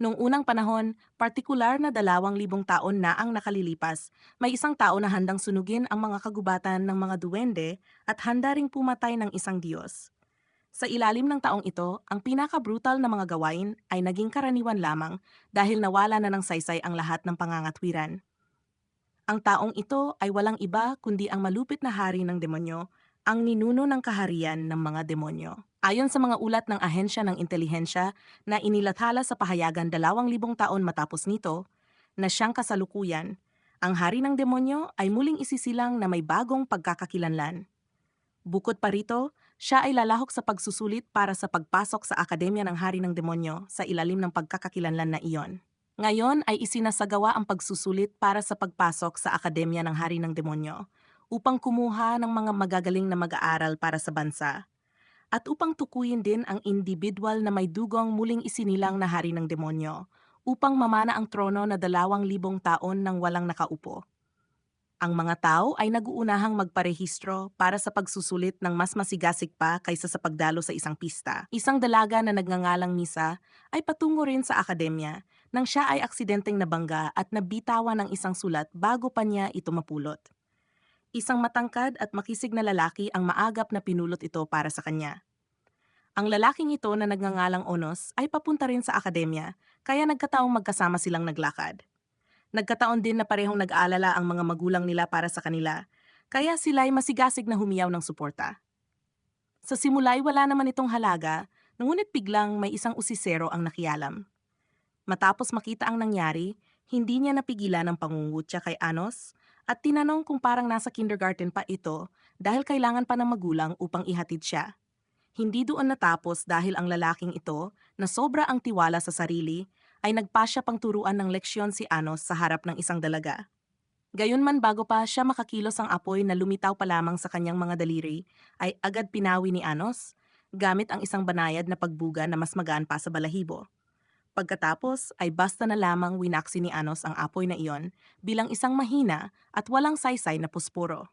Noong unang panahon, partikular na 2,000 taon na ang nakalilipas, may isang tao na handang sunugin ang mga kagubatan ng mga duwende at handa ring pumatay ng isang Diyos. Sa ilalim ng taong ito, ang pinaka-brutal na mga gawain ay naging karaniwan lamang dahil nawala na ng saysay ang lahat ng pangangatwiran. Ang taong ito ay walang iba kundi ang malupit na hari ng demonyo, ang ninuno ng kaharian ng mga demonyo. Ayon sa mga ulat ng ahensya ng intelihensya na inilathala sa pahayagan 2,000 taon matapos nito, na siyang kasalukuyan, ang hari ng demonyo ay muling isisilang na may bagong pagkakakilanlan. Bukod pa rito, siya ay lalahok sa pagsusulit para sa pagpasok sa Akademya ng Hari ng Demonyo sa ilalim ng pagkakakilanlan na iyon. Ngayon ay isinasagawa ang pagsusulit para sa pagpasok sa Akademya ng Hari ng Demonyo upang kumuha ng mga magagaling na mag-aaral para sa bansa at upang tukuyin din ang individual na may dugong muling isinilang na Hari ng Demonyo upang mamana ang trono na 2,000 taon nang walang nakaupo. Ang mga tao ay naguunahang magparehistro para sa pagsusulit ng mas masigasig pa kaysa sa pagdalo sa isang pista. Isang dalaga na nagngangalang Misa ay patungo rin sa akademya nang siya ay aksidenteng nabangga at nabitawan ng isang sulat bago pa niya ito mapulot. Isang matangkad at makisig na lalaki ang maagap na pinulot ito para sa kanya. Ang lalaking ito na nagngangalang Onos ay papunta rin sa akademya, kaya nagkataong magkasama silang naglakad. Nagkataon din na parehong nag-aalala ang mga magulang nila para sa kanila, kaya sila ay masigasig na humiyaw ng suporta. Sa simula ay wala naman itong halaga, ngunit biglang may isang usisero ang nakialam. Matapos makita ang nangyari, hindi niya napigilan ang pangungutya kay Anos at tinanong kung parang nasa kindergarten pa ito dahil kailangan pa ng magulang upang ihatid siya. Hindi doon natapos dahil ang lalaking ito, na sobra ang tiwala sa sarili, ay nagpasya pang turuan ng leksyon si Anos sa harap ng isang dalaga. Gayunman bago pa siya makakilos ang apoy na lumitaw pa lamang sa kanyang mga daliri, ay agad pinawi ni Anos, gamit ang isang banayad na pagbuga na mas magaan pa sa balahibo. Pagkatapos ay basta na lamang winaksi ni Anos ang apoy na iyon bilang isang mahina at walang saysay na pusporo.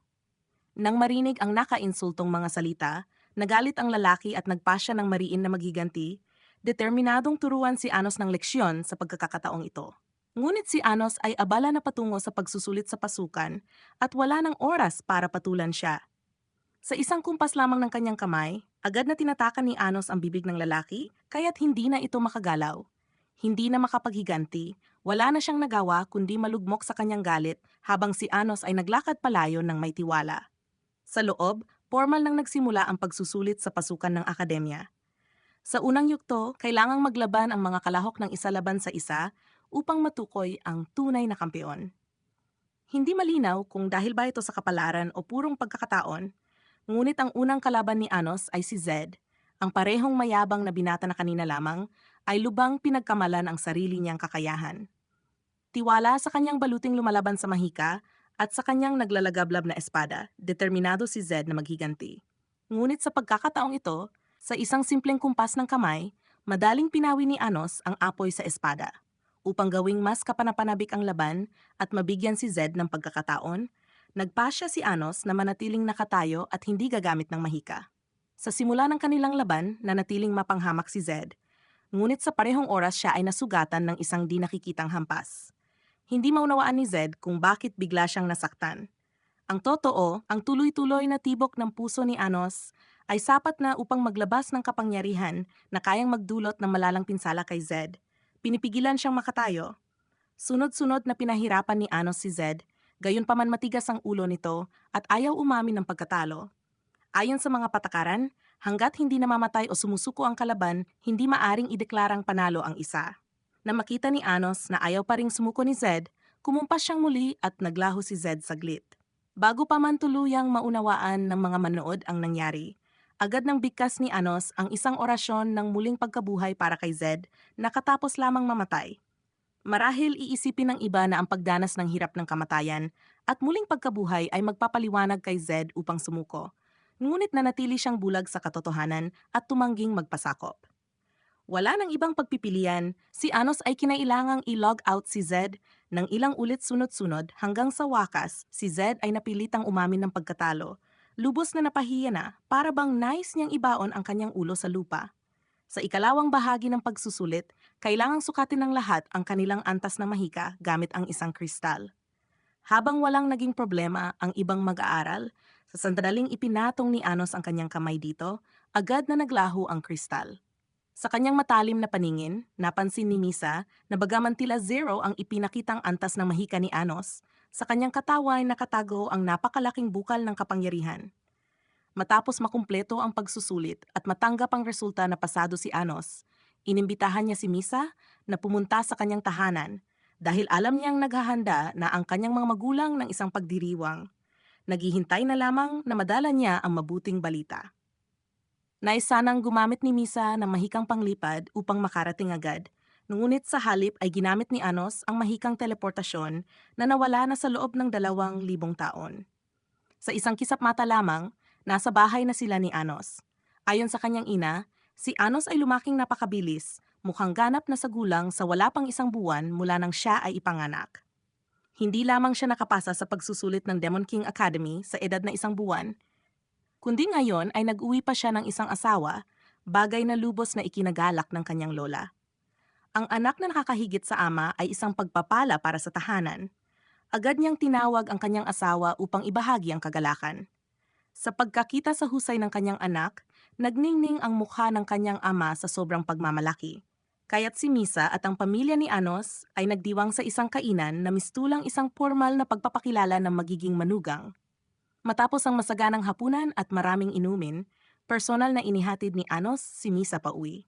Nang marinig ang nakainsultong mga salita, nagalit ang lalaki at nagpasya ng mariin na maghiganti, determinadong turuan si Anos ng leksyon sa pagkakataong ito. Ngunit si Anos ay abala na patungo sa pagsusulit sa pasukan at wala ng oras para patulan siya. Sa isang kumpas lamang ng kanyang kamay, agad na tinatakan ni Anos ang bibig ng lalaki kaya't hindi na ito makagalaw. Hindi na makapaghiganti, wala na siyang nagawa kundi malugmok sa kanyang galit habang si Anos ay naglakad palayo ng may tiwala. Sa loob, formal nang nagsimula ang pagsusulit sa pasukan ng akademya. Sa unang yugto, kailangang maglaban ang mga kalahok ng isa laban sa isa upang matukoy ang tunay na kampeon. Hindi malinaw kung dahil ba ito sa kapalaran o purong pagkakataon, ngunit ang unang kalaban ni Anos ay si Zed, ang parehong mayabang na binata na kanina lamang, ay lubang pinagkamalan ang sarili niyang kakayahan. Tiwala sa kanyang baluting lumalaban sa mahika at sa kanyang naglalagablab na espada, determinado si Zed na maghiganti. Ngunit sa pagkakataong ito, sa isang simpleng kumpas ng kamay, madaling pinawi ni Anos ang apoy sa espada. Upang gawing mas kapanapanabik ang laban at mabigyan si Zed ng pagkakataon, nagpasya si Anos na manatiling nakatayo at hindi gagamit ng mahika. Sa simula ng kanilang laban, nanatiling mapanghamak si Zed, ngunit sa parehong oras siya ay nasugatan ng isang di nakikitang hampas. Hindi maunawaan ni Zed kung bakit bigla siyang nasaktan. Ang totoo, ang tuloy-tuloy na tibok ng puso ni Anos ay sapat na upang maglabas ng kapangyarihan na kayang magdulot ng malalang pinsala kay Zed. Pinipigilan siyang makatayo. Sunod-sunod na pinahirapan ni Anos si Zed, gayunpaman matigas ang ulo nito at ayaw umamin ng pagkatalo. Ayon sa mga patakaran, hanggat hindi namamatay o sumusuko ang kalaban, hindi maaring ideklarang panalo ang isa. Na makita ni Anos na ayaw pa ring sumuko ni Zed, kumumpas siyang muli at naglaho si Zed saglit. Bago pa man tuluyang maunawaan ng mga manood ang nangyari, agad nang bigkas ni Anos ang isang orasyon ng muling pagkabuhay para kay Zed na katapos lamang mamatay. Marahil iisipin ng iba na ang pagdanas ng hirap ng kamatayan at muling pagkabuhay ay magpapaliwanag kay Zed upang sumuko. Ngunit nanatili siyang bulag sa katotohanan at tumangging magpasakop. Wala nang ibang pagpipilian, si Anos ay kinailangang i-log out si Zed ng ilang ulit sunod-sunod hanggang sa wakas si Zed ay napilitang umamin ng pagkatalo. Lubos na napahiya na para bang nais niyang ibaon ang kanyang ulo sa lupa. Sa ikalawang bahagi ng pagsusulit, kailangang sukatin ng lahat ang kanilang antas na mahika gamit ang isang kristal. Habang walang naging problema ang ibang mag-aaral, sa sandaling ipinatong ni Anos ang kanyang kamay dito, agad na naglaho ang kristal. Sa kanyang matalim na paningin, napansin ni Misa na bagaman tila zero ang ipinakitang antas ng mahika ni Anos, sa kanyang katawan nakatago ang napakalaking bukal ng kapangyarihan. Matapos makumpleto ang pagsusulit at matanggap ang resulta na pasado si Anos, inimbitahan niya si Misa na pumunta sa kanyang tahanan dahil alam niyang naghahanda na ang kanyang mga magulang ng isang pagdiriwang. Naghihintay na lamang na madala niya ang mabuting balita. Nais sanang gumamit ni Misa ng mahikang panglipad upang makarating agad. Ngunit sa halip ay ginamit ni Anos ang mahikang teleportasyon na nawala na sa loob ng 2,000 taon. Sa isang kisap mata lamang, nasa bahay na sila ni Anos. Ayon sa kanyang ina, si Anos ay lumaking napakabilis, mukhang ganap na sa gulang sa wala pang isang buwan mula nang siya ay ipanganak. Hindi lamang siya nakapasa sa pagsusulit ng Demon King Academy sa edad na 1 buwan, kundi ngayon ay nag-uwi pa siya ng isang asawa, bagay na lubos na ikinagalak ng kanyang lola. Ang anak na nakakahigit sa ama ay isang pagpapala para sa tahanan. Agad niyang tinawag ang kanyang asawa upang ibahagi ang kagalakan. Sa pagkakita sa husay ng kanyang anak, nagningning ang mukha ng kanyang ama sa sobrang pagmamalaki. Kaya't si Misa at ang pamilya ni Anos ay nagdiwang sa isang kainan na mistulang isang formal na pagpapakilala ng magiging manugang. Matapos ang masaganang hapunan at maraming inumin, personal na inihatid ni Anos si Misa pauwi.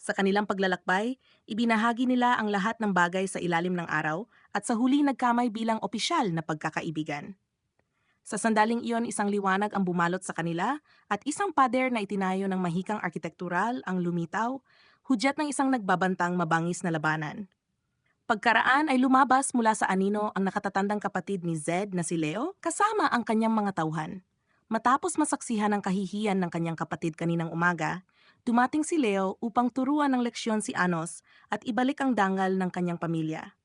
Sa kanilang paglalakbay, ibinahagi nila ang lahat ng bagay sa ilalim ng araw at sa huli nagkamay bilang opisyal na pagkakaibigan. Sa sandaling iyon, isang liwanag ang bumalot sa kanila at isang pader na itinayo ng mahikang arkitektural ang lumitaw, hudyat ng isang nagbabantang mabangis na labanan. Pagkaraan ay lumabas mula sa anino ang nakatatandang kapatid ni Zed na si Leo kasama ang kanyang mga tauhan. Matapos masaksihan ang kahihiyan ng kanyang kapatid kaninang umaga, dumating si Leo upang turuan ng leksyon si Anos at ibalik ang dangal ng kanyang pamilya.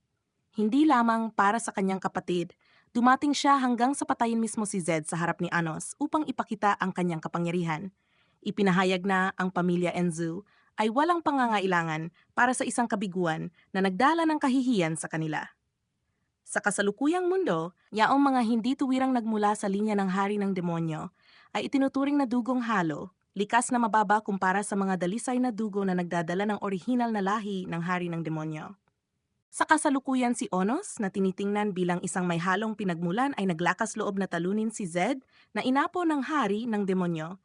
Hindi lamang para sa kanyang kapatid, dumating siya hanggang sa patayin mismo si Zed sa harap ni Anos upang ipakita ang kanyang kapangyarihan. Ipinahayag na ang pamilya Enzu ay walang pangangailangan para sa isang kabiguan na nagdala ng kahihiyan sa kanila. Sa kasalukuyang mundo, yaong mga hindi tuwirang nagmula sa linya ng hari ng demonyo ay itinuturing na dugong halo, likas na mababa kumpara sa mga dalisay na dugo na nagdadala ng orihinal na lahi ng hari ng demonyo. Sa kasalukuyan si Onos na tinitingnan bilang isang may halong pinagmulan ay naglakas loob na talunin si Zed na inapo ng hari ng demonyo.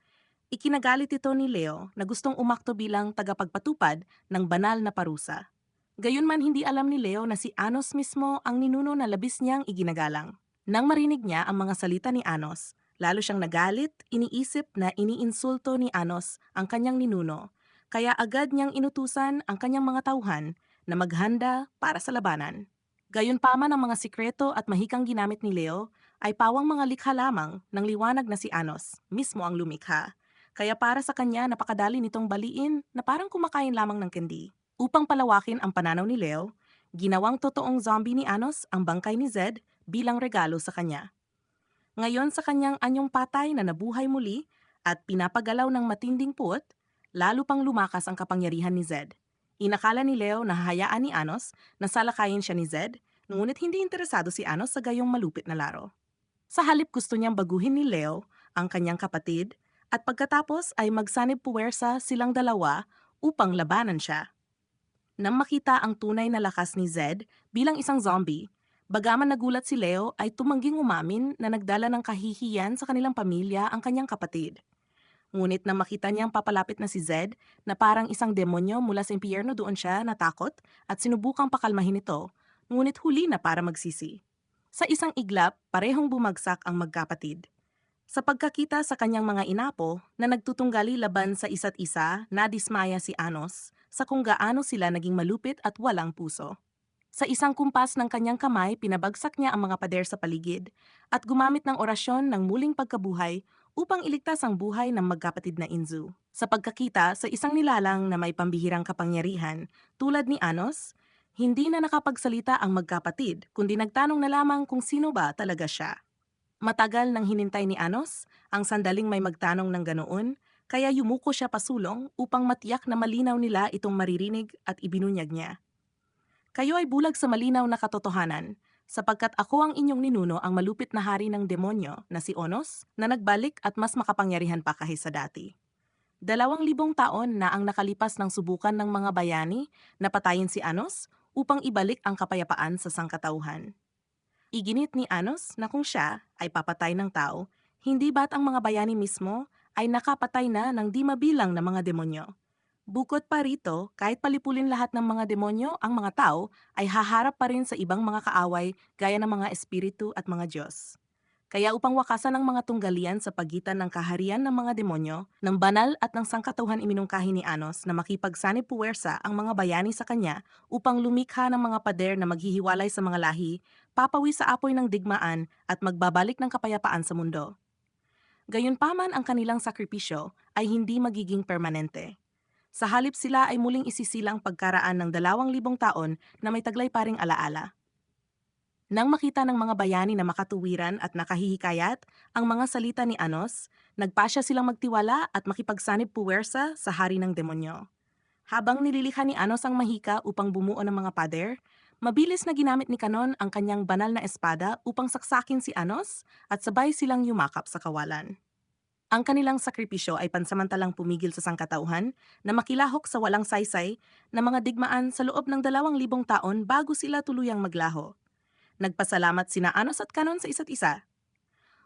Ikinagalit ito ni Leo na gustong umakto bilang tagapagpatupad ng banal na parusa. Gayunman hindi alam ni Leo na si Anos mismo ang ninuno na labis niyang iginagalang. Nang marinig niya ang mga salita ni Anos, lalo siyang nagalit, iniisip na iniinsulto ni Anos ang kanyang ninuno, kaya agad niyang inutusan ang kanyang mga tauhan na maghanda para sa labanan. Gayunpaman ang mga sikreto at mahikang ginamit ni Leo ay pawang mga likha lamang ng liwanag na si Anos, mismo ang lumikha. Kaya para sa kanya napakadali nitong baliin na parang kumakain lamang ng candy. Upang palawakin ang pananaw ni Leo, ginawang totoong zombie ni Anos ang bangkay ni Zed bilang regalo sa kanya. Ngayon sa kanyang anyong patay na nabuhay muli at pinapagalaw ng matinding puot, lalo pang lumakas ang kapangyarihan ni Zed. Inakala ni Leo na hahayaan ni Anos na salakayin siya ni Zed, ngunit hindi interesado si Anos sa gayong malupit na laro. Sa halip gusto niyang baguhin ni Leo ang kanyang kapatid at pagkatapos ay magsanib puwersa silang dalawa upang labanan siya. Nang makita ang tunay na lakas ni Zed bilang isang zombie, bagaman nagulat si Leo ay tumangging umamin na nagdala ng kahihiyan sa kanilang pamilya ang kanyang kapatid. Ngunit nang makita niyang papalapit na si Zed na parang isang demonyo mula sa impyerno, doon siya natakot at sinubukang pakalmahin ito, ngunit huli na para magsisi. Sa isang iglap, parehong bumagsak ang magkapatid. Sa pagkakita sa kanyang mga inapo na nagtutunggali laban sa isa't isa, nadismaya si Anos sa kung gaano sila naging malupit at walang puso. Sa isang kumpas ng kanyang kamay, pinabagsak niya ang mga pader sa paligid at gumamit ng orasyon ng muling pagkabuhay upang iligtas ang buhay ng magkapatid na Inzu. Sa pagkakita sa isang nilalang na may pambihirang kapangyarihan tulad ni Anos, hindi na nakapagsalita ang magkapatid kundi nagtanong na lamang kung sino ba talaga siya. Matagal nang hinintay ni Anos ang sandaling may magtanong ng ganoon, Kaya yumuko siya pasulong upang matiyak na malinaw nila itong maririnig at ibinunyag niya. Kayo ay bulag sa malinaw na katotohanan, sapagkat ako ang inyong ninuno ang malupit na hari ng demonyo na si Onos, na nagbalik at mas makapangyarihan pa kahit sa dati. 2,000 taon na ang nakalipas ng subukan ng mga bayani na patayin si Anos upang ibalik ang kapayapaan sa sangkatauhan. Iginit ni Anos na kung siya ay papatay ng tao, hindi ba't ang mga bayani mismo ay nakapatay na ng di mabilang na mga demonyo? Bukod pa rito, kahit palipulin lahat ng mga demonyo, ang mga tao ay haharap pa rin sa ibang mga kaaway gaya ng mga espiritu at mga Diyos. Kaya upang wakasan ang mga tunggalian sa pagitan ng kaharian ng mga demonyo, ng banal at ng sangkatauhan iminungkahi ni Anos na makipagsanib puwersa ang mga bayani sa kanya upang lumikha ng mga pader na maghihiwalay sa mga lahi, papawi sa apoy ng digmaan at magbabalik ng kapayapaan sa mundo. Gayunpaman ang kanilang sakripisyo ay hindi magiging permanente. Sa halip sila ay muling isisilang pagkaraan ng 2,000 taon na may taglay paring alaala. Nang makita ng mga bayani na makatuwiran at nakahihikayat ang mga salita ni Anos, nagpasya silang magtiwala at makipagsanib puwersa sa hari ng demonyo. Habang nililikha ni Anos ang mahika upang bumuo ng mga pader, mabilis na ginamit ni Kanon ang kanyang banal na espada upang saksakin si Anos at sabay silang yumakap sa kawalan. Ang kanilang sakripisyo ay pansamantalang pumigil sa sangkatauhan na makilahok sa walang saysay na mga digmaan sa loob ng 2,000 taon bago sila tuluyang maglaho. Nagpasalamat sina Anos at Kanon sa isa't isa.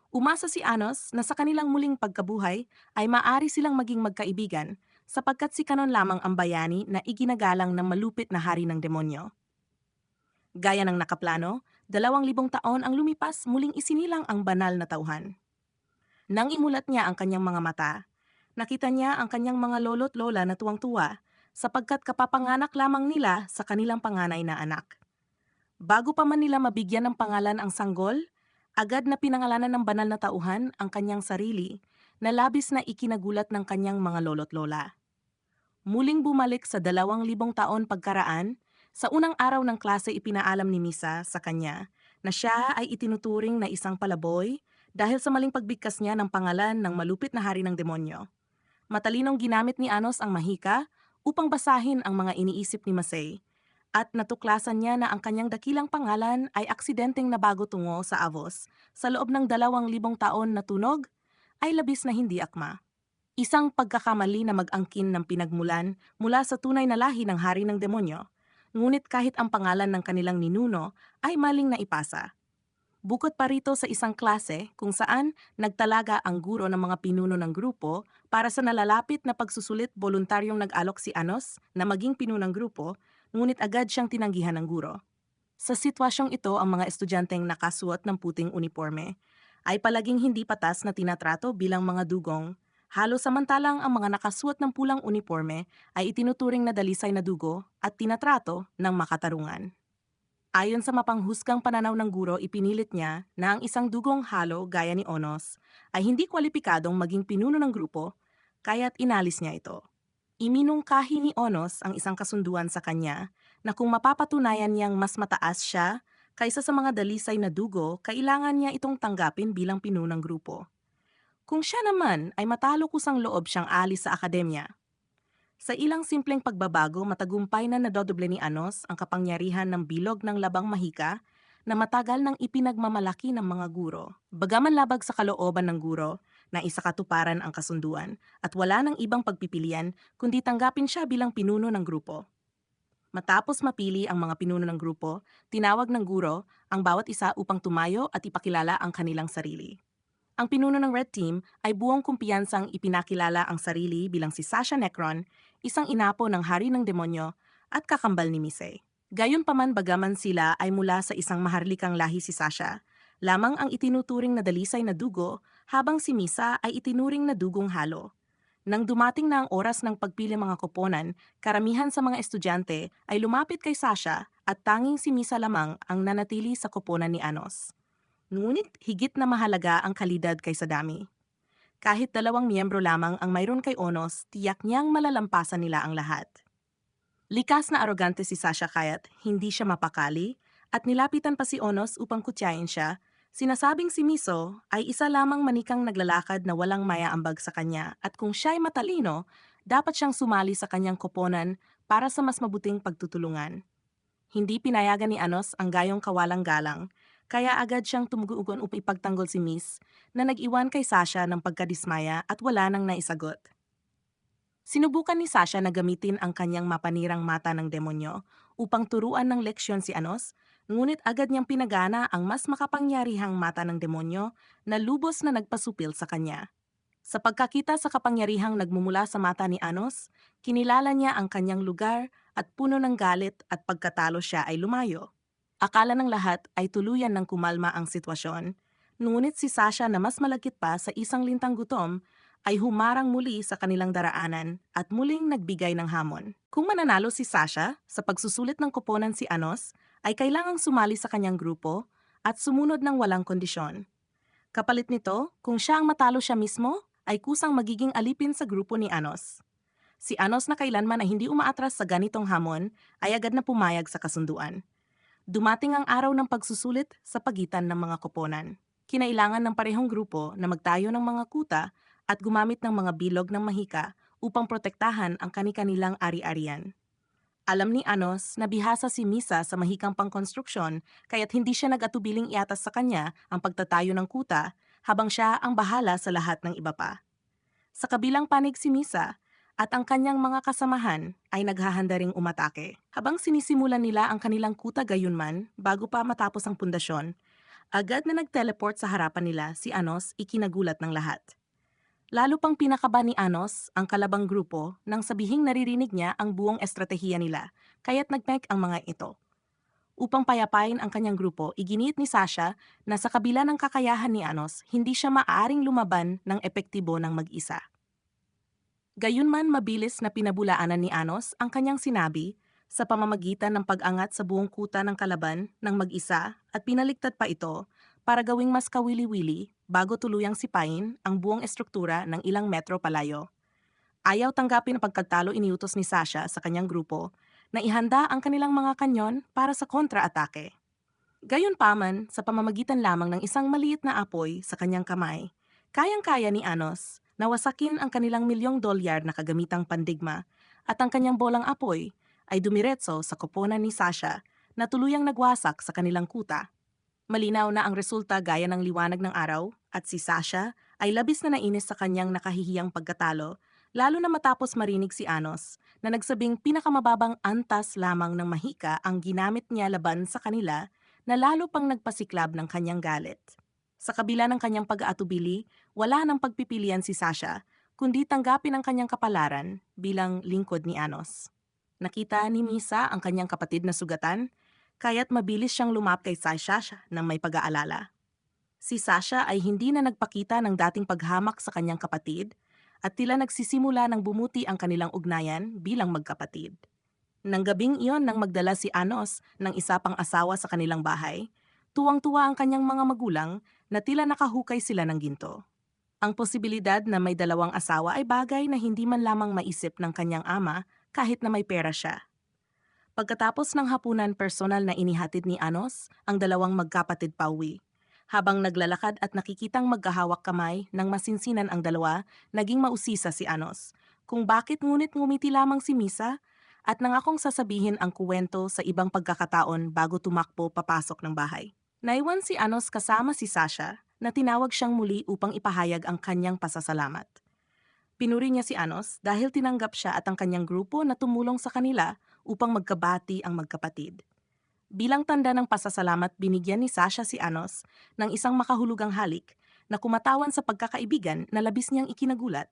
Umasa si Anos na sa kanilang muling pagkabuhay ay maari silang maging magkaibigan sapagkat si Kanon lamang ang bayani na iginagalang ng malupit na hari ng demonyo. Gaya ng nakaplano, 2,000 taon ang lumipas muling isinilang ang banal na tauhan. Nang imulat niya ang kanyang mga mata, nakita niya ang kanyang mga lolo't lola na tuwang-tuwa sapagkat kapapanganak lamang nila sa kanilang panganay na anak. Bago pa man nila mabigyan ng pangalan ang sanggol, agad na pinangalanan ng banal na tauhan ang kanyang sarili na labis na ikinagulat ng kanyang mga lolo't lola. Muling bumalik sa 2,000 taon pagkaraan, sa unang araw ng klase ipinaalam ni Misa sa kanya na siya ay itinuturing na isang palaboy dahil sa maling pagbigkas niya ng pangalan ng malupit na hari ng demonyo. Matalinong ginamit ni Anos ang mahika upang basahin ang mga iniisip ni Masay, at natuklasan niya na ang kanyang dakilang pangalan ay aksidenteng nabago tungo sa Avos sa loob ng 2,000 taon na tunog ay labis na hindi akma. Isang pagkakamali na mag-angkin ng pinagmulan mula sa tunay na lahi ng hari ng demonyo, ngunit kahit ang pangalan ng kanilang ninuno ay maling naipasa. Bukod pa rito sa isang klase kung saan nagtalaga ang guro ng mga pinuno ng grupo para sa nalalapit na pagsusulit, voluntaryong nag-alok si Anos na maging pinunong grupo, ngunit agad siyang tinanggihan ng guro. Sa sitwasyong ito, ang mga estudyanteng nakasuot ng puting uniforme ay palaging hindi patas na tinatrato bilang mga dugong, halos samantalang ang mga nakasuot ng pulang uniforme ay itinuturing na dalisay na dugo at tinatrato ng makatarungan. Ayon sa mapanghusgang pananaw ng guro, ipinilit niya na ang isang dugong halo gaya ni Onos ay hindi kwalipikadong maging pinuno ng grupo, kaya't inalis niya ito. Iminungkahi ni Onos ang isang kasunduan sa kanya na kung mapapatunayan niyang mas mataas siya kaysa sa mga dalisay na dugo, kailangan niya itong tanggapin bilang pinuno ng grupo. Kung siya naman ay matalo kusang loob siyang alis sa akademya. Sa ilang simpleng pagbabago, matagumpay na nadodoble ni Anos ang kapangyarihan ng bilog ng labang mahika na matagal nang ipinagmamalaki ng mga guro. Bagaman labag sa kalooban ng guro na isakatuparan ang kasunduan at wala ng ibang pagpipilian kundi tanggapin siya bilang pinuno ng grupo. Matapos mapili ang mga pinuno ng grupo, tinawag ng guro ang bawat isa upang tumayo at ipakilala ang kanilang sarili. Ang pinuno ng Red Team ay buong kumpiyansang ipinakilala ang sarili bilang si Sasha Necron, isang inapo ng hari ng demonyo at kakambal ni Misay. Gayunpaman bagaman sila ay mula sa isang maharlikang lahi si Sasha, lamang ang itinuturing na dalisay na dugo habang si Misa ay itinuring na dugong halo. Nang dumating na ang oras ng pagpili mga koponan, karamihan sa mga estudyante ay lumapit kay Sasha at tanging si Misa lamang ang nanatili sa koponan ni Anos. Ngunit higit na mahalaga ang kalidad kaysa dami. Kahit 2 miyembro lamang ang mayroon kay Onos, tiyak niyang malalampasan nila ang lahat. Likas na arogante si Sasha kaya't hindi siya mapakali at nilapitan pa si Onos upang kutyain siya. Sinasabing si Miso ay isa lamang manikang naglalakad na walang mayaambag sa kanya at kung siya ay matalino, dapat siyang sumali sa kanyang koponan para sa mas mabuting pagtutulungan. Hindi pinayagan ni Anos ang gayong kawalang-galang, kaya agad siyang tumugugon upang ipagtanggol si Miss na nag-iwan kay Sasha ng pagkadismaya at wala nang naisagot. Sinubukan ni Sasha na gamitin ang kanyang mapanirang mata ng demonyo upang turuan ng leksyon si Anos, ngunit agad niyang pinagana ang mas makapangyarihang mata ng demonyo na lubos na nagpasupil sa kanya. Sa pagkakita sa kapangyarihang nagmumula sa mata ni Anos, kinilala niya ang kanyang lugar at puno ng galit at pagkatalo siya ay lumayo. Akala ng lahat ay tuluyan ng kumalma ang sitwasyon, ngunit si Sasha na mas malagkit pa sa isang lintang gutom ay humarang muli sa kanilang daraanan at muling nagbigay ng hamon. Kung mananalo si Sasha sa pagsusulit ng koponan si Anos, ay kailangang sumali sa kanyang grupo at sumunod ng walang kondisyon. Kapalit nito, kung siya ang matalo siya mismo, ay kusang magiging alipin sa grupo ni Anos. Si Anos na kailanman ay hindi umaatras sa ganitong hamon ay agad na pumayag sa kasunduan. Dumating ang araw ng pagsusulit sa pagitan ng mga koponan. Kinailangan ng parehong grupo na magtayo ng mga kuta at gumamit ng mga bilog ng mahika upang protektahan ang kani-kanilang ari-arian. Alam ni Anos na bihasa si Misa sa mahikang pangkonstruksyon kaya't hindi siya nag-atubiling iatas sa kanya ang pagtatayo ng kuta habang siya ang bahala sa lahat ng iba pa. Sa kabilang panig si Misa at ang kanyang mga kasamahan ay naghahanda ring umatake. Habang sinisimulan nila ang kanilang kuta gayunman bago pa matapos ang pundasyon, agad na nag-teleport sa harapan nila si Anos ikinagulat ng lahat. Lalo pang pinakaba ni Anos ang kalabang grupo nang sabihing naririnig niya ang buong estratehiya nila, kaya't nag-mech ang mga ito. Upang payapain ang kanyang grupo, iginiit ni Sasha na sa kabila ng kakayahan ni Anos, hindi siya maaaring lumaban ng epektibo ng mag-isa. Gayunman mabilis na pinabulaanan ni Anos ang kanyang sinabi sa pamamagitan ng pag-angat sa buong kuta ng kalaban ng mag-isa at pinaliktad pa ito para gawing mas kawili-wili bago tuluyang sipain ang buong estruktura ng ilang metro palayo. Ayaw tanggapin ang pagkatalo iniutos ni Sasha sa kanyang grupo na ihanda ang kanilang mga kanyon para sa kontra-atake. Gayunpaman, sa pamamagitan lamang ng isang maliit na apoy sa kanyang kamay, kayang-kaya ni Anos na wasakin ang kanilang $1,000,000 na kagamitang pandigma at ang kanyang bolang apoy ay dumiretso sa koponan ni Sasha na tuluyang nagwasak sa kanilang kuta. Malinaw na ang resulta gaya ng liwanag ng araw at si Sasha ay labis na nainis sa kanyang nakahihiyang pagkatalo, lalo na matapos marinig si Anos na nagsabing pinakamababang antas lamang ng mahika ang ginamit niya laban sa kanila na lalo pang nagpasiklab ng kanyang galit. Sa kabila ng kanyang pag-aatubili, wala nang pagpipilian si Sasha, kundi tanggapin ang kanyang kapalaran bilang lingkod ni Anos. Nakita ni Misa ang kanyang kapatid na sugatan, kaya't mabilis siyang lumapit kay Sasha ng may pag-aalala. Si Sasha ay hindi na nagpakita ng dating paghamak sa kanyang kapatid at tila nagsisimula ng bumuti ang kanilang ugnayan bilang magkapatid. Nang gabing iyon nang magdala si Anos ng isa pang asawa sa kanilang bahay, tuwang-tuwa ang kanyang mga magulang na tila nakahukay sila ng ginto. Ang posibilidad na may dalawang asawa ay bagay na hindi man lamang maisip ng kanyang ama kahit na may pera siya. Pagkatapos ng hapunan personal na inihatid ni Anos, ang dalawang magkapatid pauwi. Habang naglalakad at nakikitang magkahawak kamay nang masinsinan ang dalawa, naging mausisa si Anos. Kung bakit ngunit ngumiti lamang si Misa at nangakong sasabihin ang kuwento sa ibang pagkakataon bago tumakbo papasok ng bahay. Naiwan si Anos kasama si Sasha na tinawag siyang muli upang ipahayag ang kanyang pasasalamat. Pinuri niya si Anos dahil tinanggap siya at ang kanyang grupo na tumulong sa kanila upang magkabati ang magkapatid. Bilang tanda ng pasasalamat, binigyan ni Sasha si Anos ng isang makahulugang halik na kumatawan sa pagkakaibigan na labis niyang ikinagulat.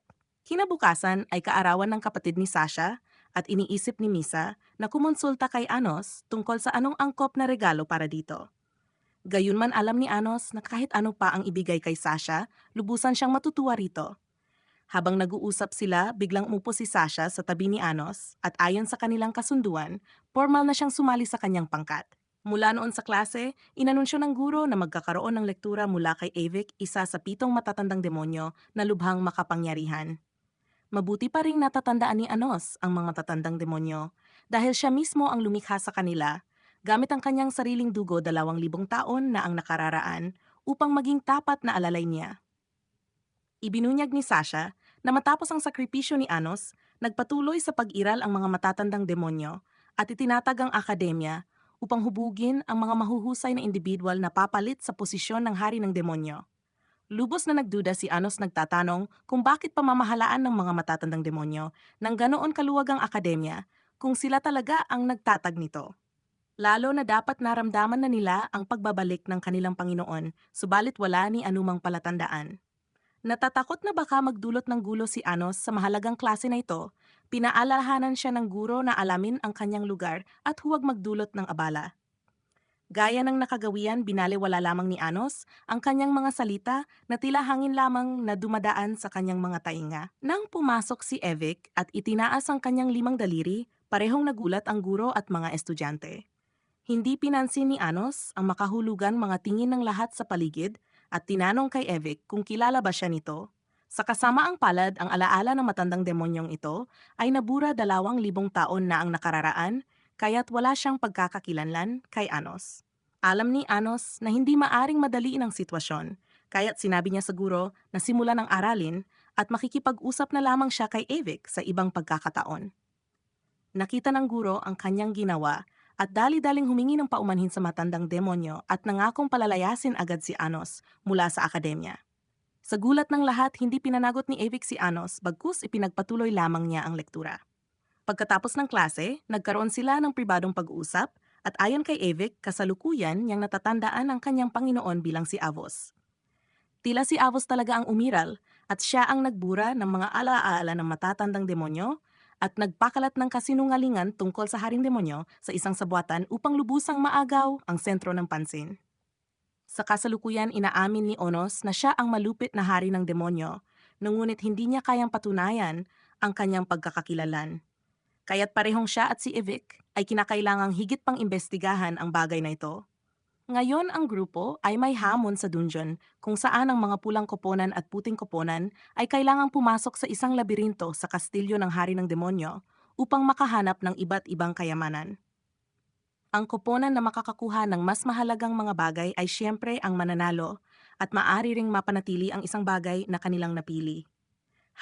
Kinabukasan ay kaarawan ng kapatid ni Sasha at iniisip ni Misa na kumonsulta kay Anos tungkol sa anong angkop na regalo para dito. Gayunman alam ni Anos na kahit ano pa ang ibigay kay Sasha, lubusan siyang matutuwa rito. Habang nag-uusap sila, biglang umupo si Sasha sa tabi ni Anos at ayon sa kanilang kasunduan, formal na siyang sumali sa kanyang pangkat. Mula noon sa klase, inanunsyo ng guro na magkakaroon ng lektura mula kay Avik, isa sa 7 matatandang demonyo na lubhang makapangyarihan. Mabuti pa ring natatandaan ni Anos ang mga matatandang demonyo dahil siya mismo ang lumikha sa kanila gamit ang kanyang sariling dugo 2,000 taon na ang nakararaan upang maging tapat na alalay niya. Ibinunyag ni Sasha na matapos ang sakripisyo ni Anos, nagpatuloy sa pag-iral ang mga matatandang demonyo at itinatag ang akademya upang hubugin ang mga mahuhusay na individual na papalit sa posisyon ng hari ng demonyo. Lubos na nagduda si Anos nagtatanong kung bakit pamamahalaan ng mga matatandang demonyo ng ganoon kaluwag ang akademya kung sila talaga ang nagtatag nito. Lalo na dapat naramdaman na nila ang pagbabalik ng kanilang Panginoon, subalit wala ni anumang palatandaan. Natatakot na baka magdulot ng gulo si Anos sa mahalagang klase na ito, pinaalalahanan siya ng guro na alamin ang kanyang lugar at huwag magdulot ng abala. Gaya ng nakagawian, binaliwala lamang ni Anos ang kanyang mga salita na tila hangin lamang na dumadaan sa kanyang mga tainga. Nang pumasok si Evic at itinaas ang kanyang 5 daliri, parehong nagulat ang guro at mga estudyante. Hindi pinansin ni Anos ang makahulugan mga tingin ng lahat sa paligid at tinanong kay Evic kung kilala ba siya nito. Sa kasamaang palad, ang alaala ng matandang demonyong ito ay nabura 2,000 taon na ang nakararaan, kaya't wala siyang pagkakakilanlan kay Anos. Alam ni Anos na hindi maaring madaliin ang sitwasyon, kaya't sinabi niya sa guro na simulan ang aralin at makikipag-usap na lamang siya kay Evic sa ibang pagkakataon. Nakita ng guro ang kanyang ginawa at dali-daling humingi ng paumanhin sa matandang demonyo at nangakong palalayasin agad si Anos mula sa akademya. Sa gulat ng lahat, hindi pinanagot ni Evic si Anos bagkus ipinagpatuloy lamang niya ang lektura. Pagkatapos ng klase, nagkaroon sila ng pribadong pag-uusap at ayon kay Evic, kasalukuyan niyang natatandaan ang kanyang Panginoon bilang si Avos. Tila si Avos talaga ang umiral at siya ang nagbura ng mga alaala ng matatandang demonyo at nagpakalat ng kasinungalingan tungkol sa haring demonyo sa isang sabuatan upang lubusang maagaw ang sentro ng pansin. Sa kasalukuyan, inaamin ni Onos na siya ang malupit na hari ng demonyo, ngunit hindi niya kayang patunayan ang kanyang pagkakakilalan. Kaya't parehong siya at si Evic ay kinakailangang higit pang imbestigahan ang bagay na ito. Ngayon ang grupo ay may hamon sa dungeon kung saan ang mga pulang koponan at puting koponan ay kailangang pumasok sa isang labirinto sa kastilyo ng hari ng demonyo upang makahanap ng iba't ibang kayamanan. Ang koponan na makakakuha ng mas mahalagang mga bagay ay siyempre ang mananalo at maaari ring mapanatili ang isang bagay na kanilang napili.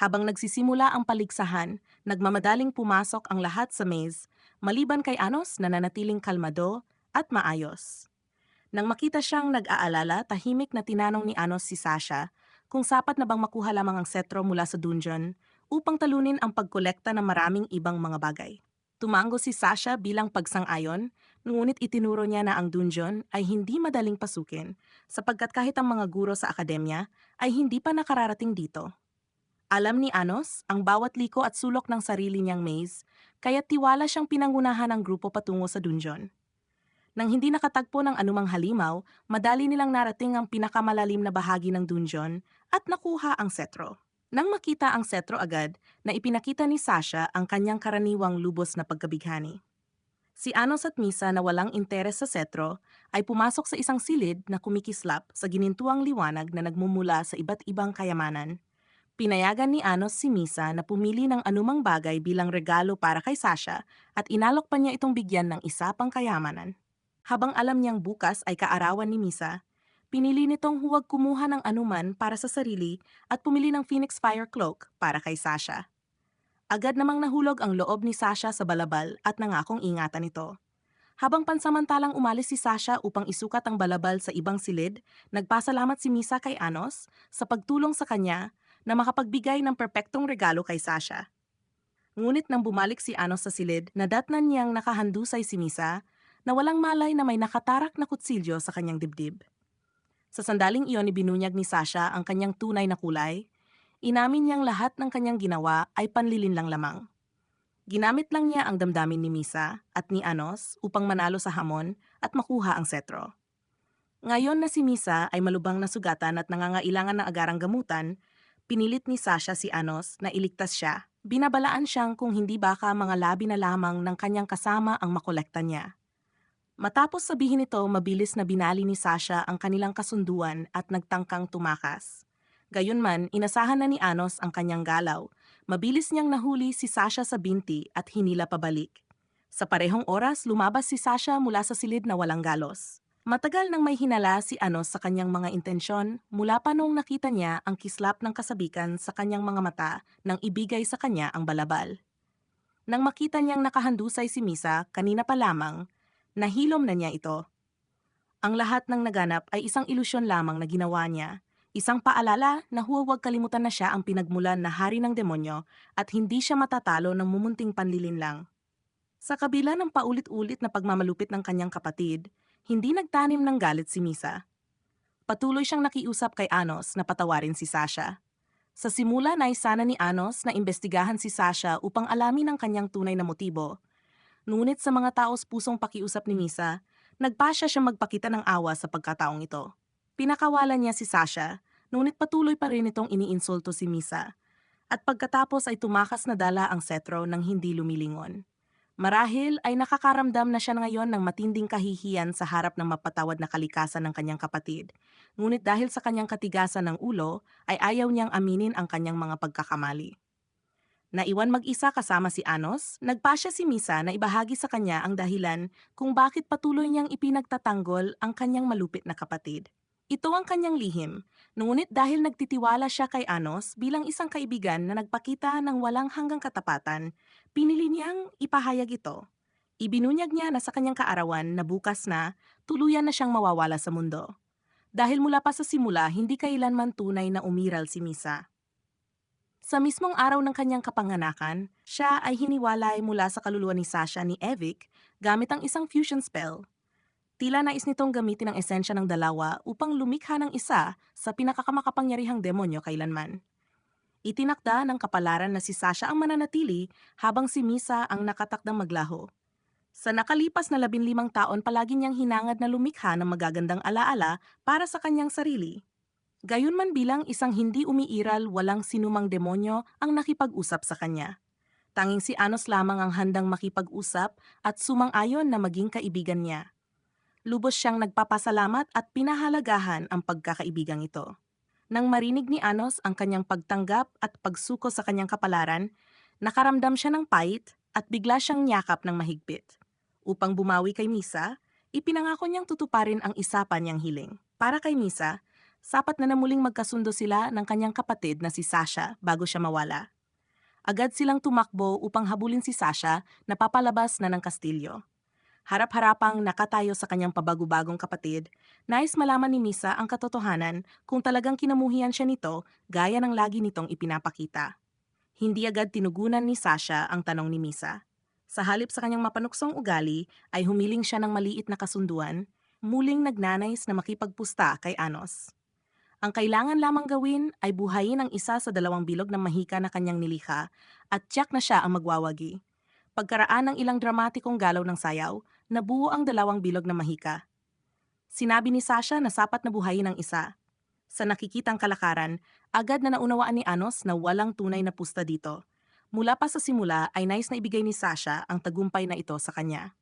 Habang nagsisimula ang paligsahan, nagmamadaling pumasok ang lahat sa maze, maliban kay Anos na nanatiling kalmado at maayos. Nang makita siyang nag-aalala, tahimik na tinanong ni Anos si Sasha kung sapat na bang makuha lamang ang setro mula sa dungeon upang talunin ang pagkolekta ng maraming ibang mga bagay. Tumango si Sasha bilang pagsang-ayon, ngunit itinuro niya na ang dungeon ay hindi madaling pasukin sapagkat kahit ang mga guro sa akademya ay hindi pa nakararating dito. Alam ni Anos ang bawat liko at sulok ng sarili niyang maze, kaya tiwala siyang pinangunahan ng grupo patungo sa dungeon. Nang hindi nakatagpo ng anumang halimaw, madali nilang narating ang pinakamalalim na bahagi ng dungeon at nakuha ang setro. Nang makita ang setro agad, na ipinakita ni Sasha ang kanyang karaniwang lubos na pagkabighani. Si Anos at Misa na walang interes sa setro ay pumasok sa isang silid na kumikislap sa ginintuang liwanag na nagmumula sa iba't ibang kayamanan. Pinayagan ni Anos si Misa na pumili ng anumang bagay bilang regalo para kay Sasha at inalok pa niya itong bigyan ng isa pang kayamanan. Habang alam niyang bukas ay kaarawan ni Misa, pinili nitong huwag kumuha ng anuman para sa sarili at pumili ng Phoenix Fire Cloak para kay Sasha. Agad namang nahulog ang loob ni Sasha sa balabal at nangakong ingatan ito. Habang pansamantalang umalis si Sasha upang isukat ang balabal sa ibang silid, nagpasalamat si Misa kay Anos sa pagtulong sa kanya na makapagbigay ng perpektong regalo kay Sasha. Ngunit nang bumalik si Anos sa silid, nadatnan niyang nakahandusay si Misa na walang malay na may nakatarak na kutsilyo sa kanyang dibdib. Sa sandaling iyon, ibinunyag ni Sasha ang kanyang tunay na kulay. Inamin niyang lahat ng kanyang ginawa ay panlilin lang lamang. Ginamit lang niya ang damdamin ni Misa at ni Anos upang manalo sa hamon at makuha ang setro. Ngayon na si Misa ay malubhang nasugatan at nangangailangan ng agarang gamutan, pinilit ni Sasha si Anos na iligtas siya. Binabalaan siyang kung hindi baka mga labi na lamang ng kanyang kasama ang makolekta niya. Matapos sabihin ito, mabilis na binali ni Sasha ang kanilang kasunduan at nagtangkang tumakas. Gayunman, inasahan na ni Anos ang kanyang galaw. Mabilis niyang nahuli si Sasha sa binti at hinila pabalik. Sa parehong oras, lumabas si Sasha mula sa silid na walang galos. Matagal nang may hinala si Anos sa kanyang mga intensyon mula pa noong nakita niya ang kislap ng kasabikan sa kanyang mga mata nang ibigay sa kanya ang balabal. Nang makita niyang nakahandusay si Misa kanina pa lamang, nahilom na niya ito. Ang lahat ng naganap ay isang ilusyon lamang na ginawa niya. Isang paalala na huwag kalimutan na siya ang pinagmulan na hari ng demonyo at hindi siya matatalo ng mumunting panlilinlang. Sa kabila ng paulit-ulit na pagmamalupit ng kanyang kapatid, hindi nagtanim ng galit si Misa. Patuloy siyang nakiusap kay Anos na patawarin si Sasha. Sa simula na sana ni Anos na imbestigahan si Sasha upang alamin ang kanyang tunay na motibo. Ngunit sa mga taos pusong pakiusap ni Misa, nagpasya siya magpakita ng awa sa pagkataong ito. Pinakawalan niya si Sasha, ngunit patuloy pa rin itong iniinsulto si Misa. At pagkatapos ay tumakas na dala ang setro ng hindi lumilingon. Marahil ay nakakaramdam na siya ngayon ng matinding kahihiyan sa harap ng mapatawad na kalikasan ng kanyang kapatid. Ngunit dahil sa kanyang katigasan ng ulo, ay ayaw niyang aminin ang kanyang mga pagkakamali. Naiwan mag-isa kasama si Anos, nagpasya si Misa na ibahagi sa kanya ang dahilan kung bakit patuloy niyang ipinagtatanggol ang kanyang malupit na kapatid. Ito ang kanyang lihim, ngunit dahil nagtitiwala siya kay Anos bilang isang kaibigan na nagpakita ng walang hanggang katapatan, pinili niyang ipahayag ito. Ibinunyag niya na sa kanyang kaarawan na bukas na, tuluyan na siyang mawawala sa mundo. Dahil mula pa sa simula, hindi kailanman tunay na umiral si Misa. Sa mismong araw ng kanyang kapanganakan, siya ay hiniwalay mula sa kaluluwa ni Sasha ni Evic gamit ang isang fusion spell. Tila nais nitong gamitin ang esensya ng dalawa upang lumikha ng isa sa pinakakamakapangyarihang demonyo kailanman. Itinakda ng kapalaran na si Sasha ang mananatili habang si Misa ang nakatakdang maglaho. Sa nakalipas na 15 taon palagi niyang hinangad na lumikha ng magagandang alaala para sa kanyang sarili. Gayunman bilang isang hindi umiiral walang sinumang demonyo ang nakipag-usap sa kanya. Tanging si Anos lamang ang handang makipag-usap at sumang-ayon na maging kaibigan niya. Lubos siyang nagpapasalamat at pinahalagahan ang pagkakaibigang ito. Nang marinig ni Anos ang kanyang pagtanggap at pagsuko sa kanyang kapalaran, nakaramdam siya ng pait at bigla siyang niyakap ng mahigpit. Upang bumawi kay Misa, ipinangako niyang tutuparin ang isa pa niyang hiling. Para kay Misa, sapat na muling magkasundo sila ng kanyang kapatid na si Sasha bago siya mawala. Agad silang tumakbo upang habulin si Sasha na papalabas na ng kastilyo. Harap-harapang nakatayo sa kanyang pabago-bagong kapatid, nais malaman ni Misa ang katotohanan kung talagang kinamuhian siya nito gaya ng lagi nitong ipinapakita. Hindi agad tinugunan ni Sasha ang tanong ni Misa. Sa halip sa kanyang mapanuksong ugali ay humiling siya ng maliit na kasunduan, muling nagnanais na makipagpusta kay Anos. Ang kailangan lamang gawin ay buhayin ang isa sa 2 bilog ng mahika na kanyang nilikha at tiyak na siya ang magwawagi. Pagkaraan ng ilang dramatikong galaw ng sayaw, nabuo ang 2 bilog na mahika. Sinabi ni Sasha na sapat na buhayin ang isa. Sa nakikitang kalakaran, agad na naunawaan ni Anos na walang tunay na pusta dito. Mula pa sa simula ay nais na ibigay ni Sasha ang tagumpay na ito sa kanya.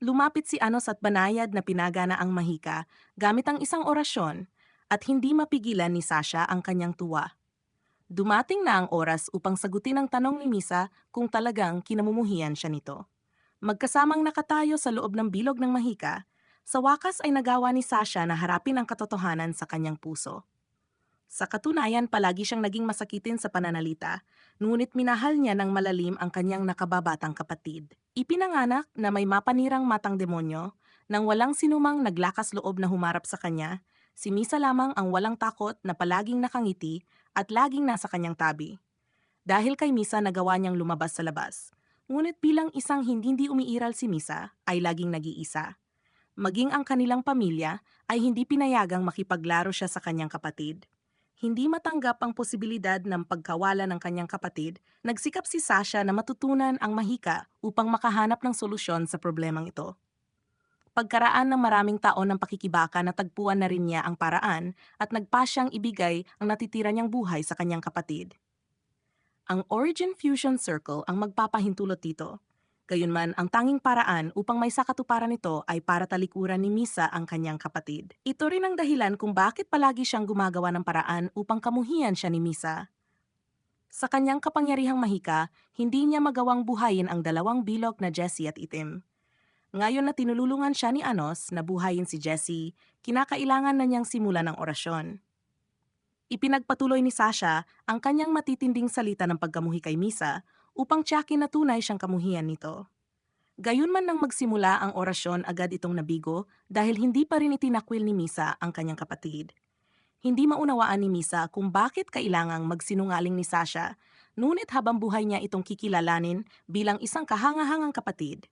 Lumapit si Anos at banayad na pinagana ang mahika gamit ang isang orasyon at hindi mapigilan ni Sasha ang kanyang tuwa. Dumating na ang oras upang sagutin ang tanong ni Misa kung talagang kinamumuhian siya nito. Magkasamang nakatayo sa loob ng bilog ng mahika, sa wakas ay nagawa ni Sasha na harapin ang katotohanan sa kanyang puso. Sa katunayan, palagi siyang naging masakitin sa pananalita, ngunit minahal niya ng malalim ang kanyang nakababatang kapatid. Ipinanganak na may mapanirang matang demonyo, nang walang sinumang naglakas loob na humarap sa kanya, si Misa lamang ang walang takot na palaging nakangiti at laging nasa kanyang tabi. Dahil kay Misa nagawa niyang lumabas sa labas. Ngunit bilang isang hindi umiiral si Misa, ay laging nag-iisa. Maging ang kanilang pamilya ay hindi pinayagang makipaglaro siya sa kanyang kapatid. Hindi matanggap ang posibilidad ng pagkawala ng kanyang kapatid, nagsikap si Sasha na matutunan ang mahika upang makahanap ng solusyon sa problemang ito. Pagkaraan ng maraming taon ng pakikibaka natagpuan na rin niya ang paraan at nagpasyang ibigay ang natitira niyang buhay sa kanyang kapatid. Ang Origin Fusion Circle ang magpapahintulot dito. Gayunman, ang tanging paraan upang may sakatuparan nito ay para talikuran ni Misa ang kanyang kapatid. Ito rin ang dahilan kung bakit palagi siyang gumagawa ng paraan upang kamuhian siya ni Misa. Sa kanyang kapangyarihang mahika, hindi niya magawang buhayin ang 2 bilog na Jessie at Itim. Ngayon na tinulungan siya ni Anos na buhayin si Jesse, kinakailangan na niyang simulan ng orasyon. Ipinagpatuloy ni Sasha ang kanyang matitinding salita ng pagkamuhi kay Misa upang tiyakin na tunay siyang kamuhian nito. Gayunman nang magsimula ang orasyon, agad itong nabigo dahil hindi pa rin itinakwil ni Misa ang kanyang kapatid. Hindi maunawaan ni Misa kung bakit kailangang magsinungaling ni Sasha, ngunit habang buhay niya itong kikilalanin bilang isang kahangahangang kapatid.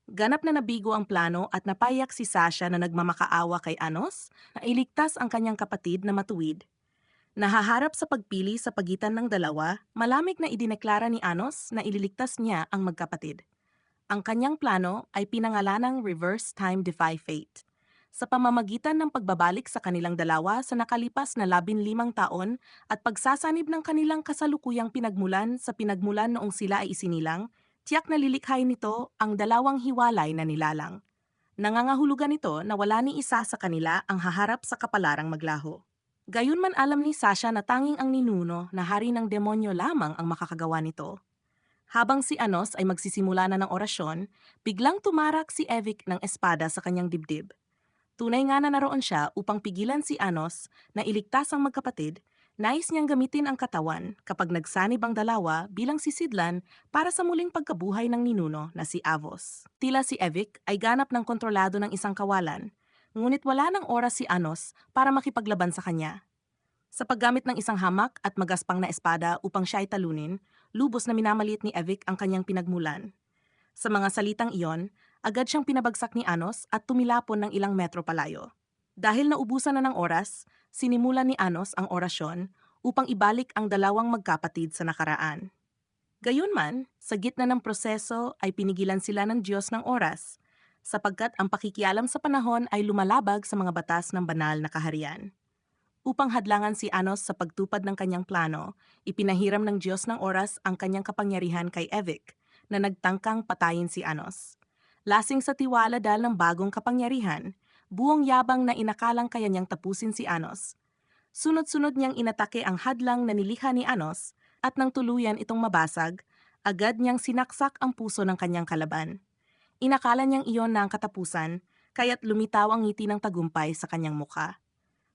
Ganap na nabigo ang plano at napayak si Sasha na nagmamakaawa kay Anos na iligtas ang kanyang kapatid na matuwid. Nahaharap sa pagpili sa pagitan ng dalawa, malamig na idineklara ni Anos na ililigtas niya ang magkapatid. Ang kanyang plano ay pinangalanang Reverse Time Defy Fate. Sa pamamagitan ng pagbabalik sa kanilang dalawa sa nakalipas na 15 taon at pagsasanib ng kanilang kasalukuyang pinagmulan sa pinagmulan noong sila ay isinilang, tiyak na lilikhain nito ang dalawang hiwalay na nilalang. Nangangahulugan ito na wala ni isa sa kanila ang haharap sa kapalarang maglaho. Gayunman alam ni Sasha na tanging ang ninuno na hari ng demonyo lamang ang makakagawa nito. Habang si Anos ay magsisimula na ng orasyon, biglang tumarak si Evik ng espada sa kanyang dibdib. Tunay nga na naroon siya upang pigilan si Anos na iligtas ang magkapatid. Nais niyang gamitin ang katawan kapag nagsanib ang dalawa bilang sisidlan para sa muling pagkabuhay ng ninuno na si Avos. Tila si Evik ay ganap ng kontrolado ng isang kawalan, ngunit wala ng oras si Anos para makipaglaban sa kanya. Sa paggamit ng isang hamak at magaspang na espada upang siya ay talunin, lubos na minamaliit ni Evik ang kanyang pinagmulan. Sa mga salitang iyon, agad siyang pinabagsak ni Anos at tumilapon ng ilang metro palayo. Dahil naubusan na ng oras, sinimulan ni Anos ang orasyon upang ibalik ang dalawang magkapatid sa nakaraan. Gayunman, sa gitna ng proseso ay pinigilan sila ng Diyos ng oras, sapagkat ang pakikialam sa panahon ay lumalabag sa mga batas ng banal na kaharian. Upang hadlangan si Anos sa pagtupad ng kanyang plano, ipinahiram ng Diyos ng oras ang kanyang kapangyarihan kay Evik na nagtangkang patayin si Anos. Lasing sa tiwala dahil ng bagong kapangyarihan, buong yabang na inakalang kaya niyang tapusin si Anos. Sunod-sunod niyang inatake ang hadlang na nilikha ni Anos at nang tuluyan itong mabasag, agad niyang sinaksak ang puso ng kanyang kalaban. Inakala niyang iyon na ang katapusan, kaya't lumitaw ang ngiti ng tagumpay sa kanyang mukha.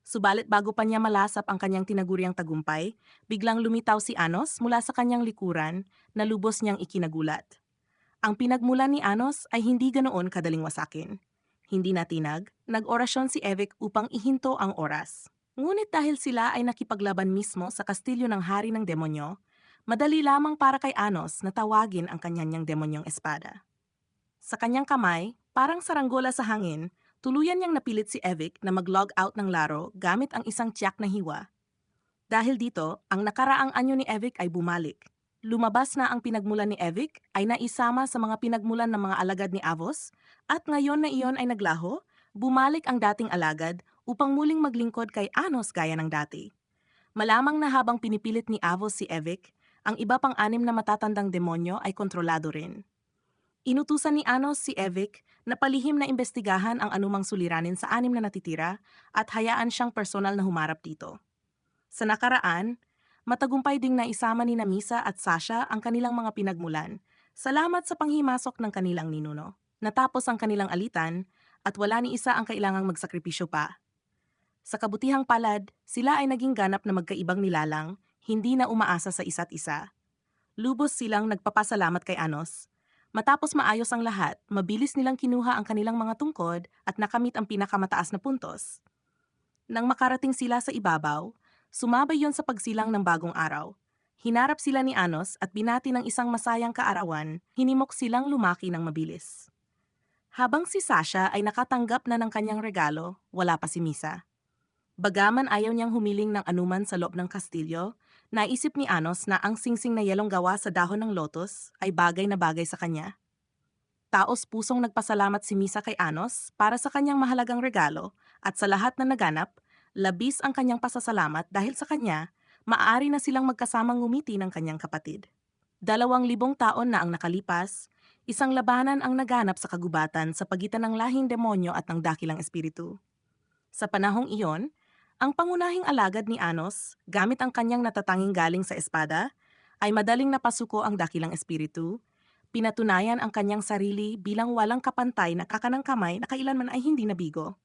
Subalit bago pa niya malasap ang kanyang tinaguriang tagumpay, biglang lumitaw si Anos mula sa kanyang likuran na lubos niyang ikinagulat. Ang pinagmulan ni Anos ay hindi ganoon kadaling wasakin. Hindi natinag, nag-orasyon si Evik upang ihinto ang oras. Ngunit dahil sila ay nakipaglaban mismo sa kastilyo ng hari ng demonyo, madali lamang para kay Anos na tawagin ang kanyang demonyong espada. Sa kanyang kamay, parang saranggola sa hangin, tuluyan niyang napilit si Evik na mag-log out ng laro gamit ang isang tiyak na hiwa. Dahil dito, ang nakaraang anyo ni Evik ay bumalik. Lumabas na ang pinagmulan ni Evik ay naisama sa mga pinagmulan ng mga alagad ni Avos at ngayon na iyon ay naglaho, bumalik ang dating alagad upang muling maglingkod kay Anos gaya ng dati. Malamang na habang pinipilit ni Avos si Evik, ang iba pang 6 na matatandang demonyo ay kontrolado rin. Inutusan ni Anos si Evik na palihim na imbestigahan ang anumang suliranin sa 6 na natitira at hayaan siyang personal na humarap dito. Sa nakaraan, matagumpay ding naisama ni Misa at Sasha ang kanilang mga pinagmulan. Salamat sa panghimasok ng kanilang ninuno. Natapos ang kanilang alitan at wala ni isa ang kailangang magsakripisyo pa. Sa kabutihang palad, sila ay naging ganap na magkaibang nilalang, hindi na umaasa sa isa't isa. Lubos silang nagpapasalamat kay Anos. Matapos maayos ang lahat, mabilis nilang kinuha ang kanilang mga tungkod at nakamit ang pinakamataas na puntos. Nang makarating sila sa ibabaw, sumabay yon sa pagsilang ng bagong araw. Hinarap sila ni Anos at binati ng isang masayang kaarawan, hinimok silang lumaki ng mabilis. Habang si Sasha ay nakatanggap na ng kanyang regalo, wala pa si Misa. Bagaman ayaw niyang humiling ng anuman sa loob ng kastilyo, naisip ni Anos na ang singsing na yelong gawa sa dahon ng lotos ay bagay na bagay sa kanya. Taos pusong nagpasalamat si Misa kay Anos para sa kanyang mahalagang regalo at sa lahat na naganap, labis ang kanyang pasasalamat dahil sa kanya, maaari na silang magkasamang ngumiti ng kanyang kapatid. 2,000 taon na ang nakalipas, isang labanan ang naganap sa kagubatan sa pagitan ng lahing demonyo at ng dakilang espiritu. Sa panahong iyon, ang pangunahing alagad ni Anos, gamit ang kanyang natatanging galing sa espada, ay madaling napasuko ang dakilang espiritu, Pinatunayan ang kanyang sarili bilang walang kapantay na kakanang kamay na kailanman ay hindi nabigo.